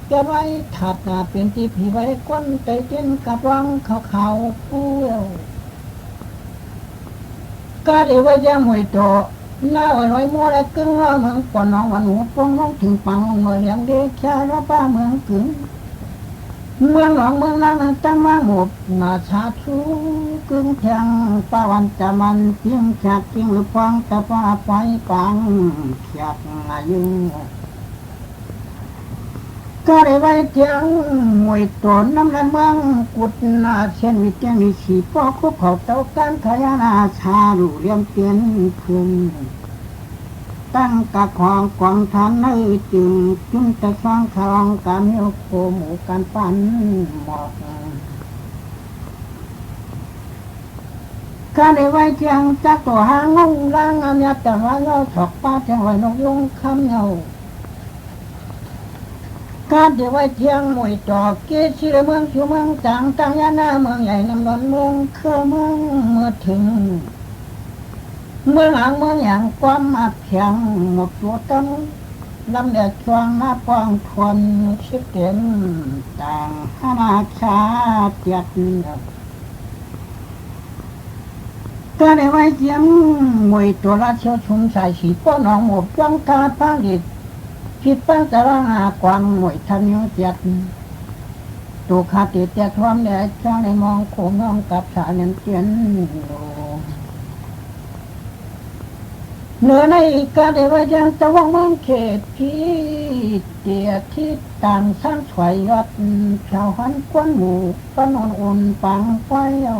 จะไว้ถัดหน้าเป็นที่ผีไว้ก้นใจเย็นกับวังเขาผู้ก็ได้ไว้เดียงมวยตัวน้าไว้มัวและกึ่งว่าเมืองก่อนน้องวันหัวปงน้องถึงปังเมืองอย่างเด็กแค่ละป้าเมืองกึ่งเมืองหลวงเมืองล่างตั้งมาหมดนาชาชูกึ่งแทงป้าวันจะมันเพียงแค่เพียงหรือฟังแต่ป้าไฟปังแค่อายุก็ได้ไว้เทียงมวยตัวน้ำลันเมืองกุดนาเช่นวิเทียงมีสีปอกคุบเขาเต้าการขยานาชาดูเลี้ยงเตียนคืนตั้งกะของกองทันในจึงจุนแต่ฟังคลองการเหี่ยวโคหมูการปั้นหมอกก็ได้ไว้เทียงจักตัวหางงล่างอันยัดแต่ว่าเราถอกป้าเทียงไว้นกยุงคำเงาการเดี๋ยวไว้เที่ยงมวยจอกเกศิรเมืองชูเมืองจางตังยานาเมืองใหญ่น้ำนนเมืองเครือเมืองเมื่อถึงเมืองหลังเมืองอย่างความอับเพียงหมดตัวตั้งลำเด็ดช่วงหน้าปองทวนชิดเต็มต่างขนาดชาเตียดก็ได้ไว้เที่ยงมวยตัวราชชุมสายสีป้อนหนองหมดจังกาพังดิคิดตั้งแต่ละหากวางหน่วยทันยุเจ็ดตัวขาติดแต่ทวมแดดช่างในมองโขงน้องกับสาเนียนเตียนเหนือในกาได้ว่ายังตะวังมังเขตที่เตียที่ต่างสร้างถวยยอดชาวหันกวนหมู่ปนนอุ่นปังไฟเอา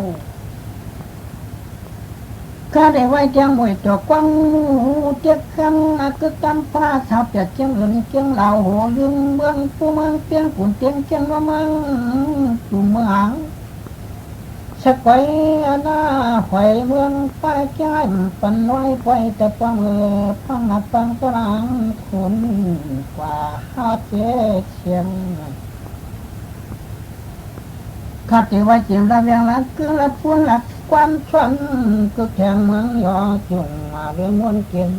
ก็ได้ไว้เจียงมวยตัวกว้างเจ็บกังกึกตำฟ้าสาวเปียกเจียงหลุนเจียงเหล่าหัวลึงเมืองผู้เมืองเตียงขุนเตียงเจียงว่าเมืองจุ่มเมืองสักไว้หน้าหอยเมืองป้ายแก้มปันน้อยไปแต่ปังพังหัดปังตรางขุนกว่าฮาเจเชียงข้าติไว้เจียงระเบียงละคือละพูนละความชนก็แข่งเมืองยอจุงมาเรื่องวนเก่ง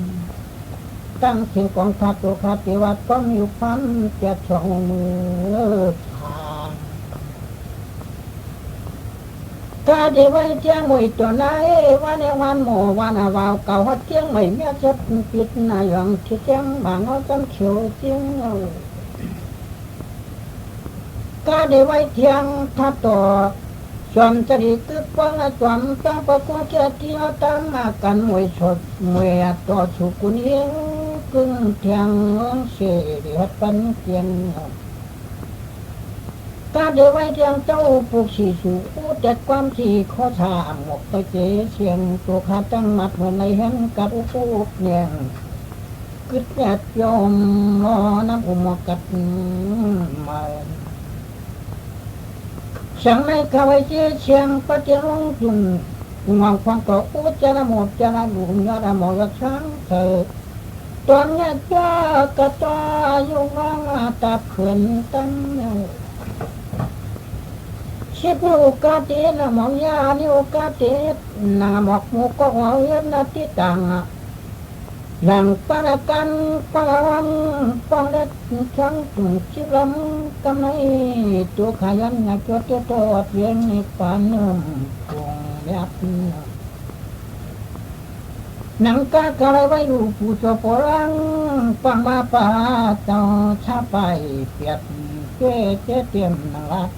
ตั้งสิ่งกองทัพตัวคาติวัดก็มีพันเจ็ดสองมือเลิกทางก็ได้ไว้เที่ยงมวยตัวไหนวันในวันหมู่วันวาวเก่าฮัดเที่ยงไม่เมียจะปิดนายองที่เที่ยงบางเอาจำเขียวเที่ยงเอาก็ได้ไว้เที่ยงทับตัวจอมจริตตึกวังจอมตั้งประกวดเกียรติเอาตั้งมากันมวยสดมวยต่อสุกุนเองกึ่งเทียงเสียดปันเทียงก็เดี๋ยวไว้เทียงเจ้าผูกสีสูเด็ดความที่ข้อชาหมกตะเจเสียงตัวขาตั้งมัดเหมือนในเห็นกับอุปุเนี่ยกึดแยดยอมรอน้ำอุโมกัดมาฉันไม่เข้าไปเชี่ยเชียงปฏิลงจุนงวงฟังก็อุจจาระหมดจาระหลุมยาระหมดช้างเธอตอนนี้จ้ากระตาอยู่ว่างตาเขื่อนตั้งชิบโอกาสเด็ดหมองยานี่โอกาสเด็ดหน้าหมอกหมูก็หัวเย็นนาทีต่างหลังปารากันปารังปาเล็ดช่างตุ่มชิลำกำไรตัวขยันงานจดตัวเพียงในปานนุ่มคงยับ หนังกากะไรไว้ดูผู้โจโปรังฟังมาป่าเจ้าชาไปเปียดเจ๊เจ๊เตรียมนังรัก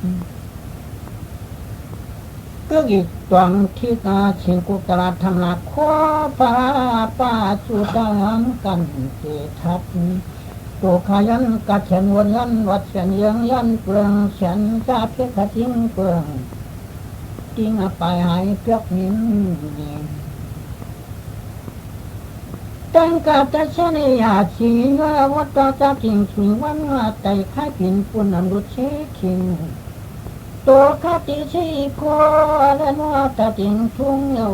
ก็อีกตวงที่ตาชิงกุตลาดทำหลักขวาป่าป่าสุดามกันเจทับตัวขายันกัดเฉนวนยันวัดเสียนยังยันเปลืองเสียนกาเพียกทิ้งเปลืองทิ้งไปหายเพียกนิ้มตั้งกาตะเชนยาชีว่าวัดตาจะกิ่งสิงวันว่าไต่ข้าผินปุ่นอันรุเชคิงตัวข้าติชีโคและนัวตาติงทุ่งเยา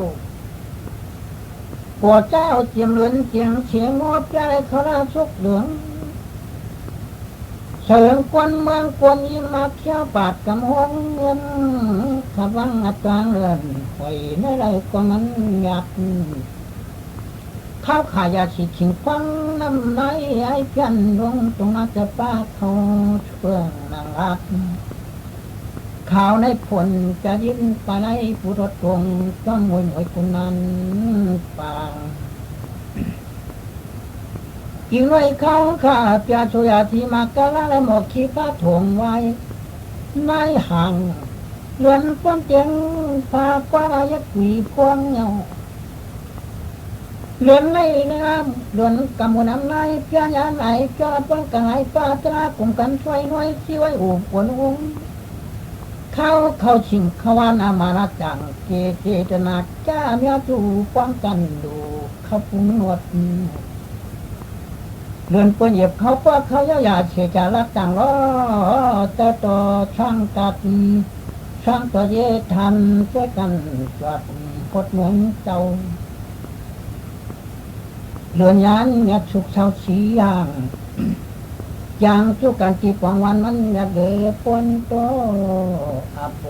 ปวดเจ้าเจียมเหลือนเจียงเฉียงงดใจเขาลาสุกเหลืองเฉิงกวนเมืองกวนยิ้มมาเที่ยวปาดกำหงเงินขับวังอัดกลางเรือนหอยในไรก็มันหยัดข้าวขายาสีขิงฟังน้ำไหลไอ้เพี้ยนลงตรงนั้นจะป้าเขาช่วงนางรักข่าวในผลจะยิ้มปลาไหลผู้รถตรงต้องมวยหน่วยคนนั้นปางยิ่งไว้เขาข้าเปียโชยาทีมากะละและหมอกขี้ฟ้าถงไว้ในห่างเรือนป้อมเจียงพากว่ายักษ์หวีพวงเงาเรือนในน้ำเรือนกำมือน้ำในเพียยาไหนจอดป้องกันไหปลาตรากลุ่มกันช่วยน้อยที่ไว้อู่ปวนอุ้งเข้าชิงขวานอามาลจังเจตนาจ้าเมียจูป้องกันดูเขาปุงนวดเรือนปนเหยียบเขาป้าเขาย่าหยาเสียจารักต่างล้อแต่ต่อช่างตัดช่างตัวเยทันช่วยกันจอดกดเหมือนเจ้าเรือนยานเนี่ยสุกเศร้าสีอย่างทุกการจีบของวันมันเนี่ยเดือปนโตอาโป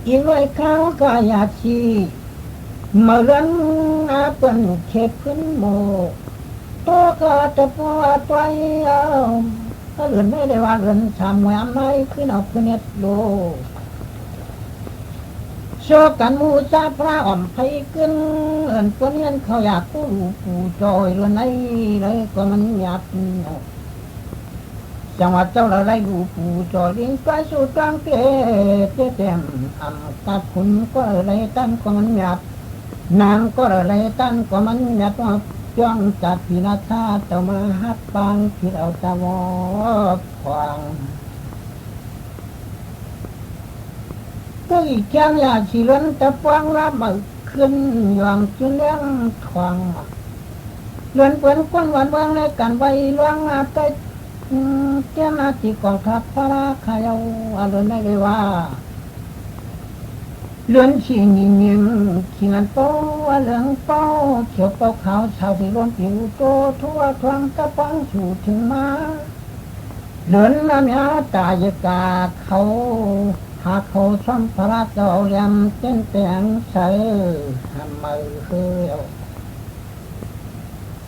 อีกไว้เขาก็อยากชีมาเรือนอาเปิ่นเขตพื้นโมโตก็จะพอตัวเอาถ้าเรือนไม่ได้ว่าเรือนทำแหวนไม่ขึ้นเอาขึ้นเน็ตโลโชกันมูซาพระอ่อมไผขึ้นเอินตัวเนียนเขาอยากกู้ผู้จอยเรือนไหนเลยก็มันอยากจังหวัดเจ้าเราไล่ดูผู้จอยลิงใกล้สู่กลางเตะเต็มอ่ำตัดขุนก็เลยตั้งก็มันอยากนางก็เลยตั้งก็มันอยากว่าจ้องจัดพินาชาเจ้ามาฮับปังที่เราตะวอขวางก็อีกอย่างอยากสิล้นตะฟังรับมาขึ้นอย่างจุเลี้ยงทวงเลื่อนเปลี่ยนคนวันวางในการไว้ล่วงอาใต้เจ้าหน้าที่กองทัพพระราขายเอาอะไรไม่ได้ว่าเลื่อนชิงยิงชิงอันโตเหลืองโตเขียวเปาขาวชาวที่ล้นผิวโตทั่วทวงกระปังสู่ถึงมาเลื่อนน้ำยาตายกาเขาหากเขาซ้ำพระเจ้าเลี้ยมเต้นแต่งใส่ทำมือเฮียว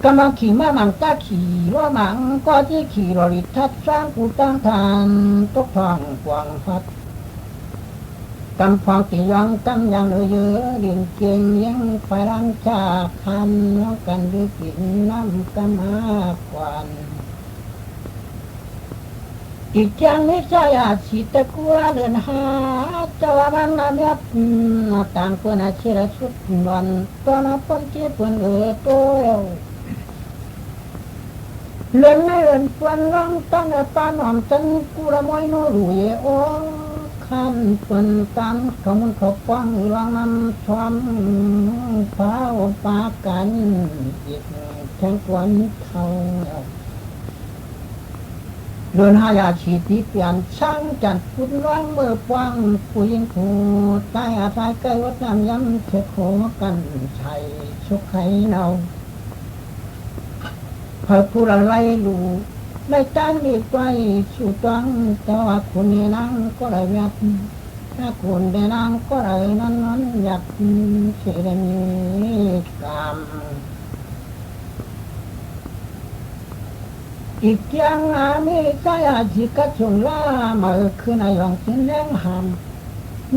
กำลังขี่มาหมังตาขี่ว่าหมังก็ที่ขี่ลอริทัดสร้างกูตั้งทานตกทองกวางพัดกำพองตียองตั้งอย่างเยอะเลี้ยงเก่งยังไฟรังชาคันน้องกันด้วยกินน้ำกันมากวันอีกอย่างนี้ใจอาศิตะกัวเดินหาเจ้ามันนาเมียต่างคนอาชีพสุดวันตอนนั้นคนที่เพิ่นโตเล่นในเล่นฟันร้องตั้งแต่ปานหอมจันกุระมวยโนรุยโอขันเพิ่นตั้งเขามันเขาฟังร้องน้ำชวมฟ้าปากันอีกแทงควันเขาเรือนหายาชีที่เปลี่ยนช่างจัดพุทธร้องเมื่อฟังผู้ยิงผู้ใต้อาศัยใกล้วัดน้ำย้ำเช็ดโขกันชัยชุกไข่เนาเพื่อผู้ละไล่ลูไล่ตั้งอีกไว้สู่ตังแต่ว่าคุณเนี่ยนั่งก็เลยอยากถ้าคุณได้นั่งก็เลยนั้นอยากเสียมีกรรมอีกอย่างมีใจอาจิกะชงลามาคือนายองสินแรงหาม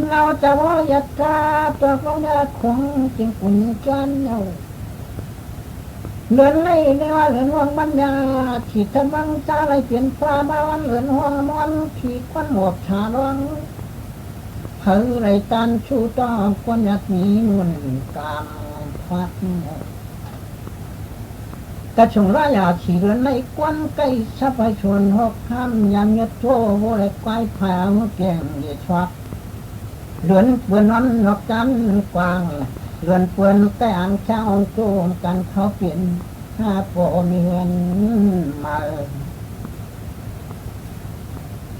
เราจะว่ายัตราตัวของยาของจริงกุญจันเอาเลือนไล่เรียกว่าเลือนห่วงบรรยาขีดทะบังจ้าไรเปลี่ยนฟ้าบ้านเลือนห่วงมอนขีดควันหมวกชาลองเผยไรตันชูต้อควันยักษ์นี้นุ่นกามพักกระชงรายาขีเลือนไล่ควันใกล้สับชวนหกห้ามยามยัดโจ้โวไรควายผาเมื่อแก่งเดือดชักเลือนเปื่อนนั้นนอกจันกวางเลือนเปื่อนแต่อ่างเช้าโจมกันเขาเปลี่ยนหาโปมีเงินมา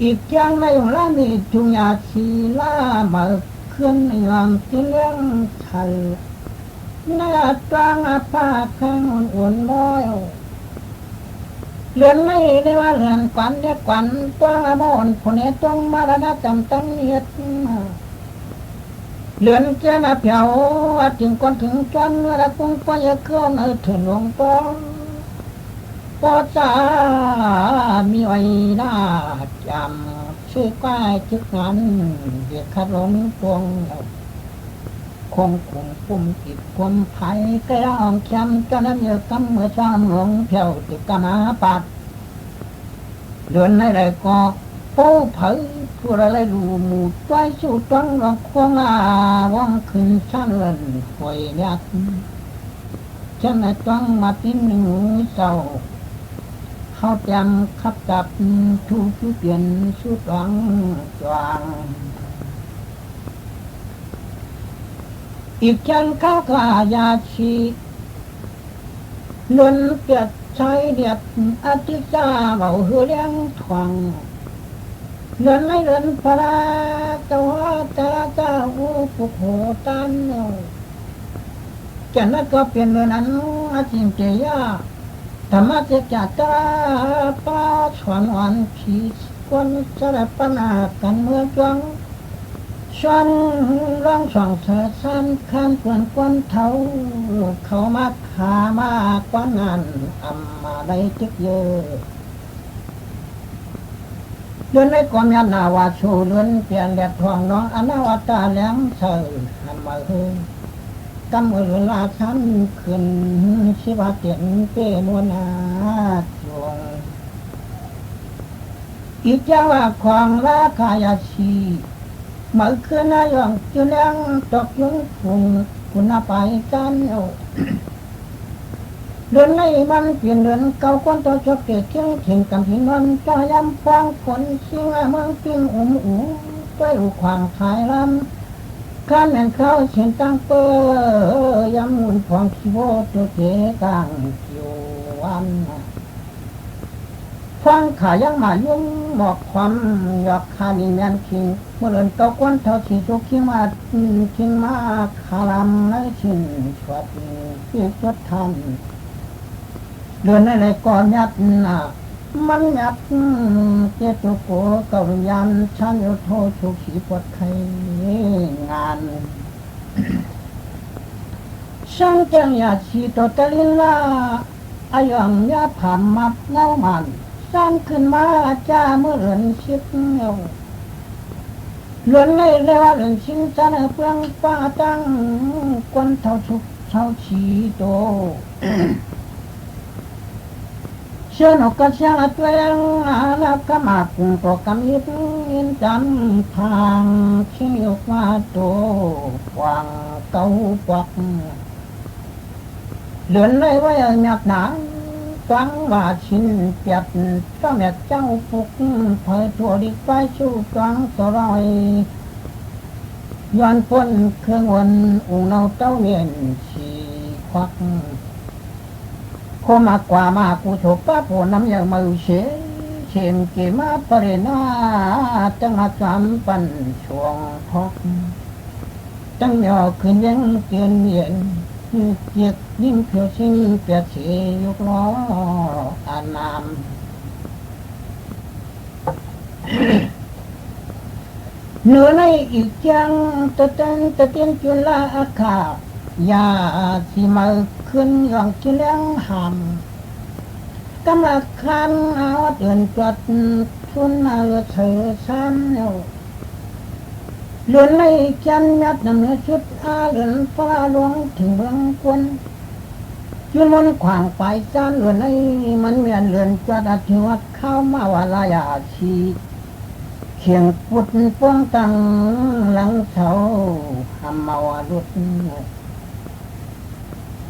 อีกอย่างในของร้านนี้จุงยาชีลามาเคลื่อนในลำที่เลี้ยงชันหน้าตางอาภาข้างอ่อนๆน้อยเลือนไม่ได้ว่าเลือนกวันเดียกวันตัวมอนคนนี้ต้องมาระดับจำตั้งเนียดเลือนเจ้าเพียวจึงก่อนถึงจนระคงก็ยังเคลื่อนถึงหลวงปองปอจ้ามีไว้หน้าจำชื่อก้ายจึกนั้นเด็กขัดลงตวงคงคุมปุ่มจิตคุมไผ่ใกล้อ่องแคมจนนั้นเยอะกำเมื่อชามหลวงเพียวติดกมาปัดเลือนในไรก็โป้เผยผู้อะไรรู้หมู่ใจสู้ตั้งรักควงว่างขึ้นชั้นเลินหอยยักฉันต้องมาทิ้งหนึ่งเจ้าเขาจำขับจับทุกเปลี่ยนสุดหวังจวงอีกฉันข้าวกายาชีล้วนเปียดใช้เดียดอาทิตย์จ้าเบาเฮือเลี้ยงทวงเลือนไม่เลือนพระเจ้าแต่ละเจ้าปุกโหตันจากนั้นก็เปลี่ยนเรือนนั้นอาจิมเจียธรรมะเจ้าจัตราป้าชวนวันผีคนจะได้ปัญหากันเมื่อจวงชวนร้องช่องเธอซ้ำข้ามกวนกวนเท้าเขามาขามากว่างานอำมาได้จึกเยอะเลือนในความยันนาวาชูเลือนเปลี่ยนแดดทองน้องอนาวตาแหลมเสยหันมาเฮกำมือลาชั้นขึ้นชิบาเตียนเป้นวนาจวงอีกอย่างว่าของราคายาชีเมื่อคืนนายองจุเลี้ยงตกยุงฝุ่งคุณไปกันเอาเดือนในมันเปลี่ยนเดือนเก่าก้นตัวชกเกศเที่ยงถึงกับหินมันจอยำฟางฝนเสียงเมืองปิ้งอูด้วยอุขวางขายลำข้าแม่นเข้าเฉียนตั้งเปยำมุนฟองขี้โบตัวเก๋กลางจิววันฟังขายังมายุ่งหมอกความหยอกคาลิแมนคิงเมื่อเดือนเก่าก้นเท่าที่ทุกขิงมาขาลำในชินชวดเพียงชวดทันเดือนในก่อนยัดมันยัดเจตุโกกับยันฉันโยโทชุขีปวดไข้งานช่างจังยาชีโตตะลินลาอายุมยาผ่านมัดเงามันสร้างขึ้นมาจ้าเมื่อเรือนชิดเงาเรือนเลยเรียกว่าเรือนชิงจันเปลืองป้าตั้งกวนเท่าชุกเท่าชีโตเชื่อนกกระชากตัวเองอาบขมากุงตัวกำยิบยินจำทางเชี่ยวว่าโตวางเก่าปวักเลือนเลยว่าหยับหนาฟังว่าชินเปียดก็แม่เจ้าฟุกเผยถั่วดิไฟชูฟังสลอยย้อนพ้นเครื่องวนองเนาเต้าเวียนชีควักโคมากกว่ามากูโฉบป้าผู้น้ำอย่างมือเชนเกมาปรินาจังหาสามปันช่วงทอกจังเหนียวขึ้นยังเกียนเย็นเกียกยิ่งเพียวชิงเปียเสียยกล้ออานามเหนือในอีกจังตะเตียนจุลาอาคายาที่มาขึ้นอย่างที่เลี้ยงหำกำลังคันเอาเดินตรวจทุนเอาเธอซ้ำเนา เลือนไล่จันยัดน้ำเนื้อชุดอาเลือนฟ้าหลวงถึงเมืองกวนยืนมนขวางไปจานเลือนไล่มันเมียนเลือนจัดอาทิวัดเข้ามาวาลายาชีเขียงปุดป้องตังหลังเสาหำมาวาลุด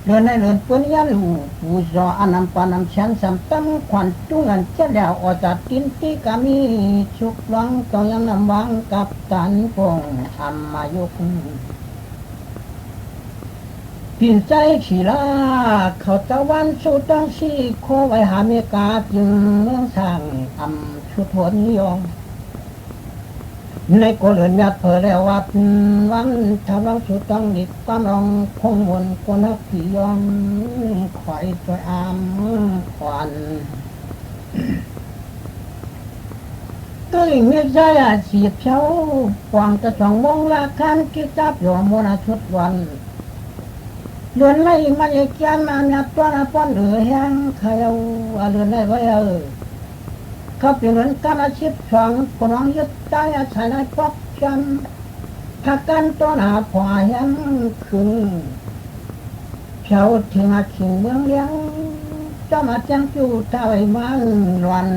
เลือนในเลือนเปื้อนยาลูปูจออันนำปานำฉันสำตั้มขวัญตุ้งอันเจ้าดาวอจัดกินที่กามีชุกหลังต้องยังนำวางกับตันปงทำมายุกปิ่นใจขีลาเขาตะวันสุดต้องสีโคไว้หาเมกาจึงเมืองสร้างอำชุดหนยองในโกเลือนยัดเผอแล้ววัดวันทำรังสุดต้องดิบความรองคงวนคนฮักผียองคอยตัวอามควันก็ลิงไม่ใช่เสียบเช้ากวางจะสองมองละคันกิจับอยู่มนาชุดวันเลือนไล่มาเอกยันมาหยัดตัวละป้อนเหลือแห้งใครเอาเลือนไล่ไว้เขาเป็นเหมือนการอาชีพสองคนน้องยึดใจอาศัยในปอกจันถ้ากันตัวหนาผายังขึ้นเช้าถึงอาชิงเมืองเลี้ยงจะมาจังจูเท่าไอ้มาวัน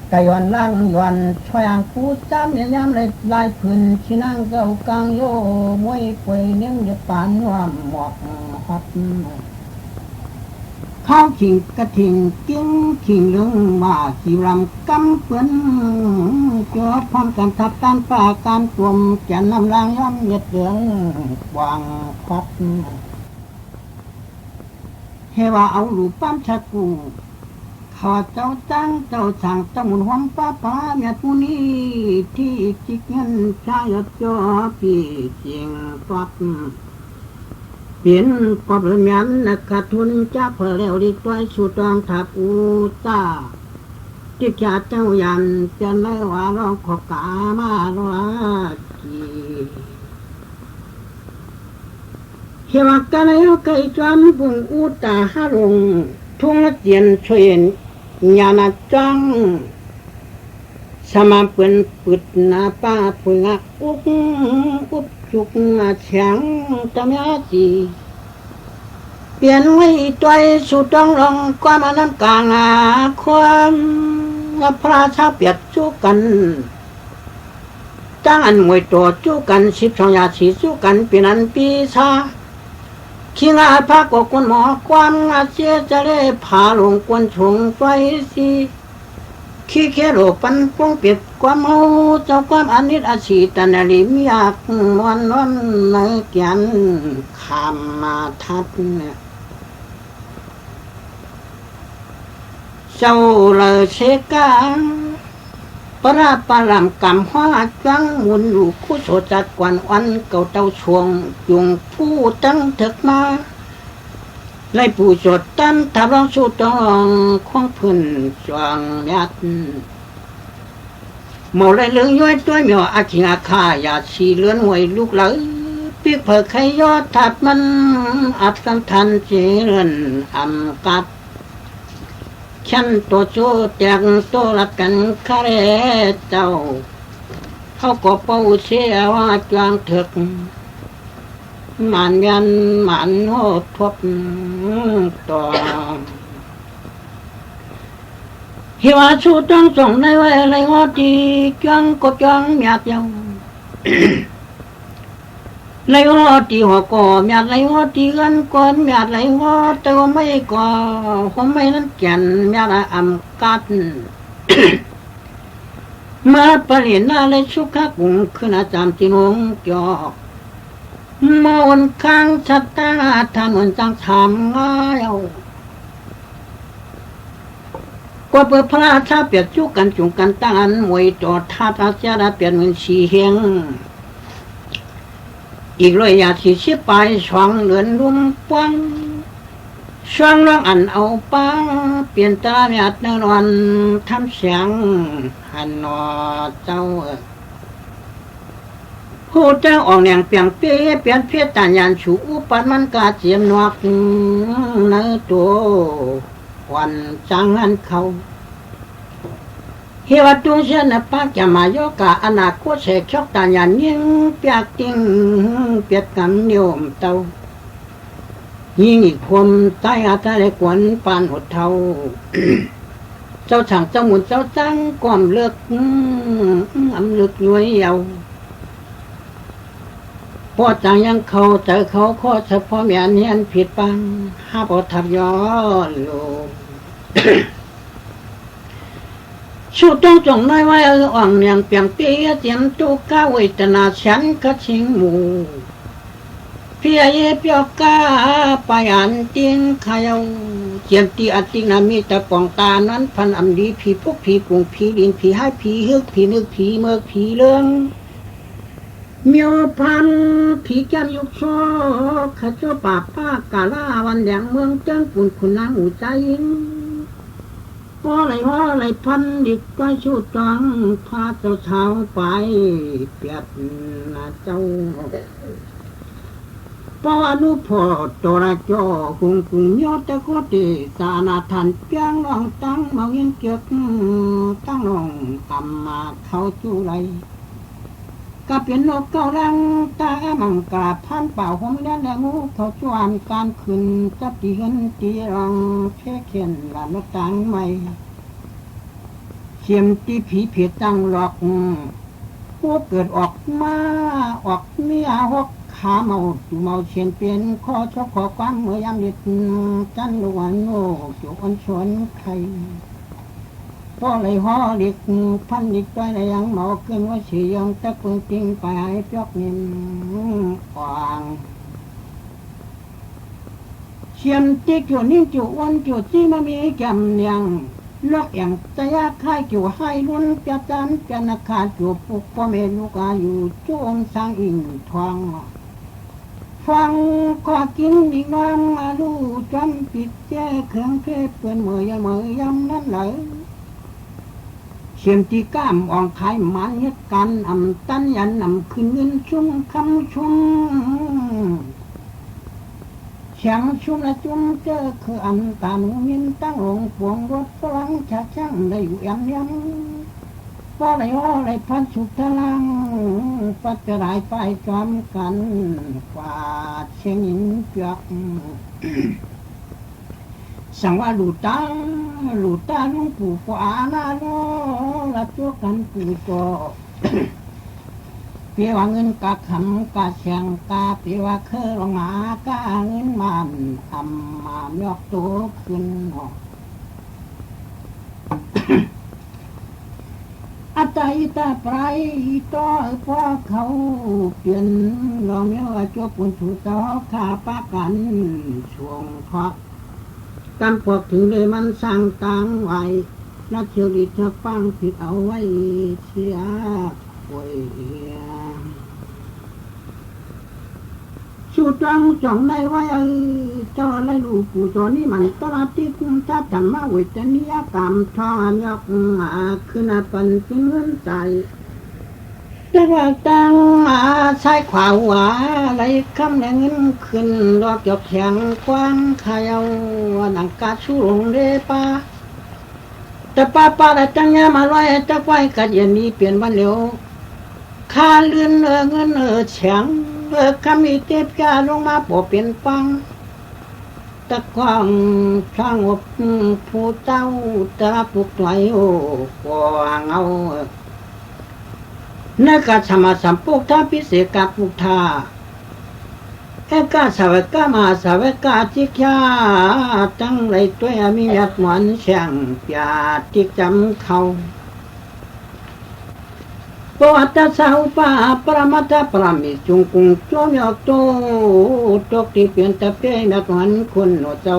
ไก่วันล่างวันช่วยอังกูจำยามเลยลายพื้นชินั่งเก่ากลางโยมวยป่วยเลี้ยงจะปานว่าหมอกฮอดข้าวขิงกระถิ่งกิ้งขิงเรื่องว่าสีรำกำเปื้อนจอพร้อมกันทับการป่าการกลมแก่นนำลางย่อมเย็ดเหลืองวางครอบเฮว่าเอาหลูปั้มชักูข้าเจ้าตั้งเจ้าสั่งเจ้าหมุนหอมป้าป้าเมียผู้นี้ที่จิกเงินชายจอพี่เสียงปับเปลี่ยนปอบเมียนนักขาดทุนจ้าเผลแล้วดีกว่าสุดตองทับอูตาที่ขาดเจ้ายันจะไม่ว่าร้องขอกามาร้ากีเขียวกันแล้วไก่จอมบุงอูตาฮาลงทุ่งเตียนช่วยญาณจังสมาเปิ่นปุดนาป้าปุงอุกอุบจุกเฉียงตะเมียจีเปลี่ยนไว้ตัวสุดต้องลองความมันน้ำกลางความพระชาเปียดจู้กันจ้างอันมวยตัวจู้กัน12 ยาสีจู้กันเป็นอันปีชาขี้งาพระกคนหมอความเสียจะได้ผ่าลงกวนชงไฟสีขี้แค่โลปันป้องเปียดความเฮาเจ้าความอนิจอาชีตนาลิมีอยากวันในเกียนคำมาทัดเนี่ยเจ้าเลยเชกาปราปรำกำหัวจังมุนลูกคู่โสจัดกวนอันเก่าเต้าช่วงยุงผู้ตั้งถึกมาไล่ผู้สดตั้มทับร้องสู้ตองของพื้นจวงยัดเมาเลยเลื่องย้อยตัวเหมียวอาชิงอาคาอย่าชีเลื่อนหวยลูกเหลยปีกเผิกไขยอดทับมันอับสังทันเจริญอำกัดฉันตัวโจแจงตัวรักกันคาเรเจ้าเขาก็เป่าเสียว่าจวงถึกมันยันมันโหดทบต่อเฮวาสูตั้งส่งในไว้อะไรงอดีจังก็จังเมียเจ้าไรงอดีหัวก่อเมียไรงอดีกันก่อนเมียไรงอแต่ว่าไม่ก่อผมไม่นั้นแก่นเมียละอำกัดมาเปลี่ยนอะไรสุขกุงขึ้นอาจารย์ที่นงจอกมาวนข้างชัดตาถนนจังทำง่ายก็เปิดพระราชาเปียกจุกันจุงกันตั้งอันมวยจอดท่าอาเซียนเปลี่ยนเหมือนสีเฮงอีกเลยอยากที่ชิบไปช่วงเลือนรุ่มป้วงช่วงร้องอันเอาป้าเปลี่ยนตาเมียดนอนทำเสียงหันนอเจ้าผู้เจ้าออกแหน่งเปลี่ยนเปี้ยเปลี่ยนเพี้ยตานยานฉูปัดมันกาเจียมนวกในตัววันจังหันเขา เฮวตุงเชนปากจะมาโยกะอนาคตเสกชอกตาญานิ่งเปียกติ้งเปียกกันโยมเตายิ่งอีกพวมใต้อาตาเลยกวนปานหดเทา เจ้าช่างเจ้าหมุนเจ้าจังก้อมเลือกอำลึกย้วยเยาพอจังยังเขาเจอเขาข้อเฉพาะเมียนเนียนผิดปังห้าปอทับย้อนโล ชูต้องจงน้อยไว้อ่องเนียงเปียงเปียเตรียมตุกก้าเวทนาฉันกระชิงหมูเพียเยเปียกก้าไปอันเตียงขายเอาเจียมตีอัตินามีแต่ปองตานั้นพันอำดีผีพวกผีกุงผีดินผีให้ผีฮึกผีนึกผีเมือกผีเรื่องเมียวพันผีแก้มยุกโซข้าเจ้าป่าป้ากาลาวันแดงเมืองเจ้งปุ่นคุณนางอูใจว่าอะไรพันดิกก็ชูจังพาเจ้าเท้าไปเปียดนาเจ้าปอนุพอตระจอกุงยอดตะโกติสานาทันเปียงลองตั้งเมายังเกียกตั้งลองตำมาเขาจูไรก็เป็นนกเก้ารังตามังกราบพันเป่าหงแดนแดงงูเขาจวนการขึ้นจับตีเห็นตีรองเพ่เขียนลานกตังใหม่เขียมตีผีเพียตั้งหลอกผู้เกิดออกมาออกเมียหกขาเมาเชียนเปลี่ยนข้อชกขอความเมื่อยามเด็ดจันลวนโง่จุกอันชวนใครพ่อเลยห่อเด็กพันเด็กตัวอะไรยังเมาเกินว่าสียงตะกุงติงไปให้เปียกนิ่มกวางเชียนตีจุนิ่งจุวันจุที่มามีแกมเนียงลอกอย่างจะยากให้จุให้ลุ้นจะจันจะนักขาดจุปุกพ่อแม่ลูกอายุโจมสร้างอิงทองฟังก็กินอีกน้ำมาดูจำปิดแจ้เครื่องเพชรเปื่อนเมื่อยำนั่นไหลเสียมตีก้ามอ่องไข่มันเฮ็ดกันตันยันขึ้นเงินชุ่มคำชุ่มเสียงชุ่มละจุ่มเจอคือตาหนูมินตั้งลงพวงรถฝรั่งชักช่างได้อยู่ยำว่าอะไรพันสุดทลังปัจจัยไปจอมกันกว่าเชียงหินเปียกสั่งว่าหลุดตาลุงปู่กว่านาโลละตัวกันปู่ก็เปียว่าเงินกะขำกะเชียงกะเปียว่าเคยลงมากะเงินมันมายกตัวขึ้นอัตอิตาปลายต่อพ่อเขาเปลี่ยนลองเมียวจบปุ่นถูกต่อขาปากันช่วงพักกันพวกถึงเลยมันสร้างตังไว้นักเชียวดีจะฟังผิดเอาไว้เสียป่วยชูจังจ่องในไว้เจ้าไรลูกผู้ตัวนี้มันตระติคุมถ้าจำมาเวทนิยกรรมทอนยกขึ้นปันขึ้นเงินใจแต่ว่าตังใช้ขวาหัวไรคำแดงเงินขึ้นรอกหยกแข็งกว้างขายเอาหนังกาชูลงเรปาแต่ป้าแต่จังยามาลอยจะไว้กัดยันนี้เปลี่ยนวันเร็วค่าเลื่อนเงินแข็งคำมีเต็บกาลงมาปอเปลี่ยนฟังตะกวางช่างอบผู้เจ้าตะปุกไหลโอ้กวางเอาเนื้อกาสมาสัมปุกท่าพิเศษกาปุกท่าเอกาสาวกามาสาวกาจิกยาตั้งไรตัวมีหยัดหวานเสียงปยาติจำเขาปวัตสาวปาปรมัตถปรมิจุงกุงโจมยอกโตตกที่เปลี่ยนตะเปียนัดวันคนโนเจ้า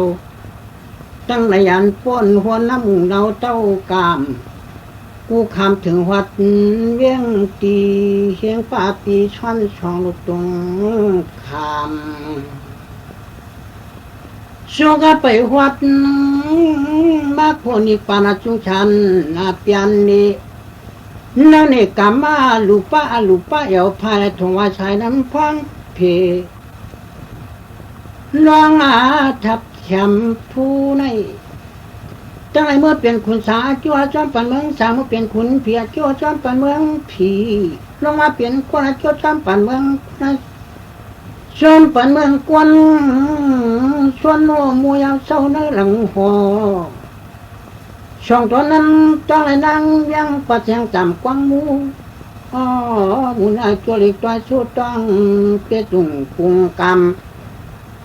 ตั้งในยันป้นหัวน้ำมุงเราเต้ากามกูคำถึงวัดเวียงตีเชียงป่าปีช่อนช่องลูกตรงคำช่วงก็ไปวัดมาโคนิปานาจุงชันนาเปียนนี่นั่นเอกามาลูป้าเอวพายทงว่าชายน้ำพังเพลองอาทับแขมผู้ใน จังไรเมื่อเปลี่ยนขุนสาจั่วจอมปันเมืองสาเมื่อเปลี่ยนขุนเพียจั่วจอมปันเมืองผีลงมาเปลี่ยนกวนจั่วจอมปันเมืองจอมปันเมืองกวนส่วนโนมูยาวเศร้าในหลังหัวช่องตัวนั้นจังไรนางยังปัดเสียงจำกวางมูมูนายตัวเล็กตัวชุดต้องเปตุงกุงกรรม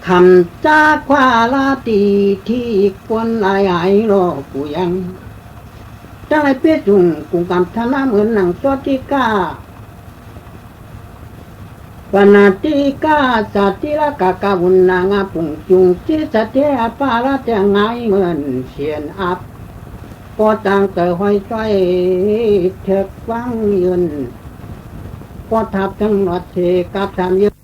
คำจากว่าลาตีที่คนอายรอกูยังจังไรเปตุงกุงกรรมธนาเหมือนหนังตัวที่ก้าปนาติกาสัตติละกากาวุนนางาปุงจุงจิสเทอปาละแต่ไงเหมือนเชียนอับพอต่างเตอห้อยจ้อยเถิกฟังยืนพอทับทั้งหนอดเทกับทำยืน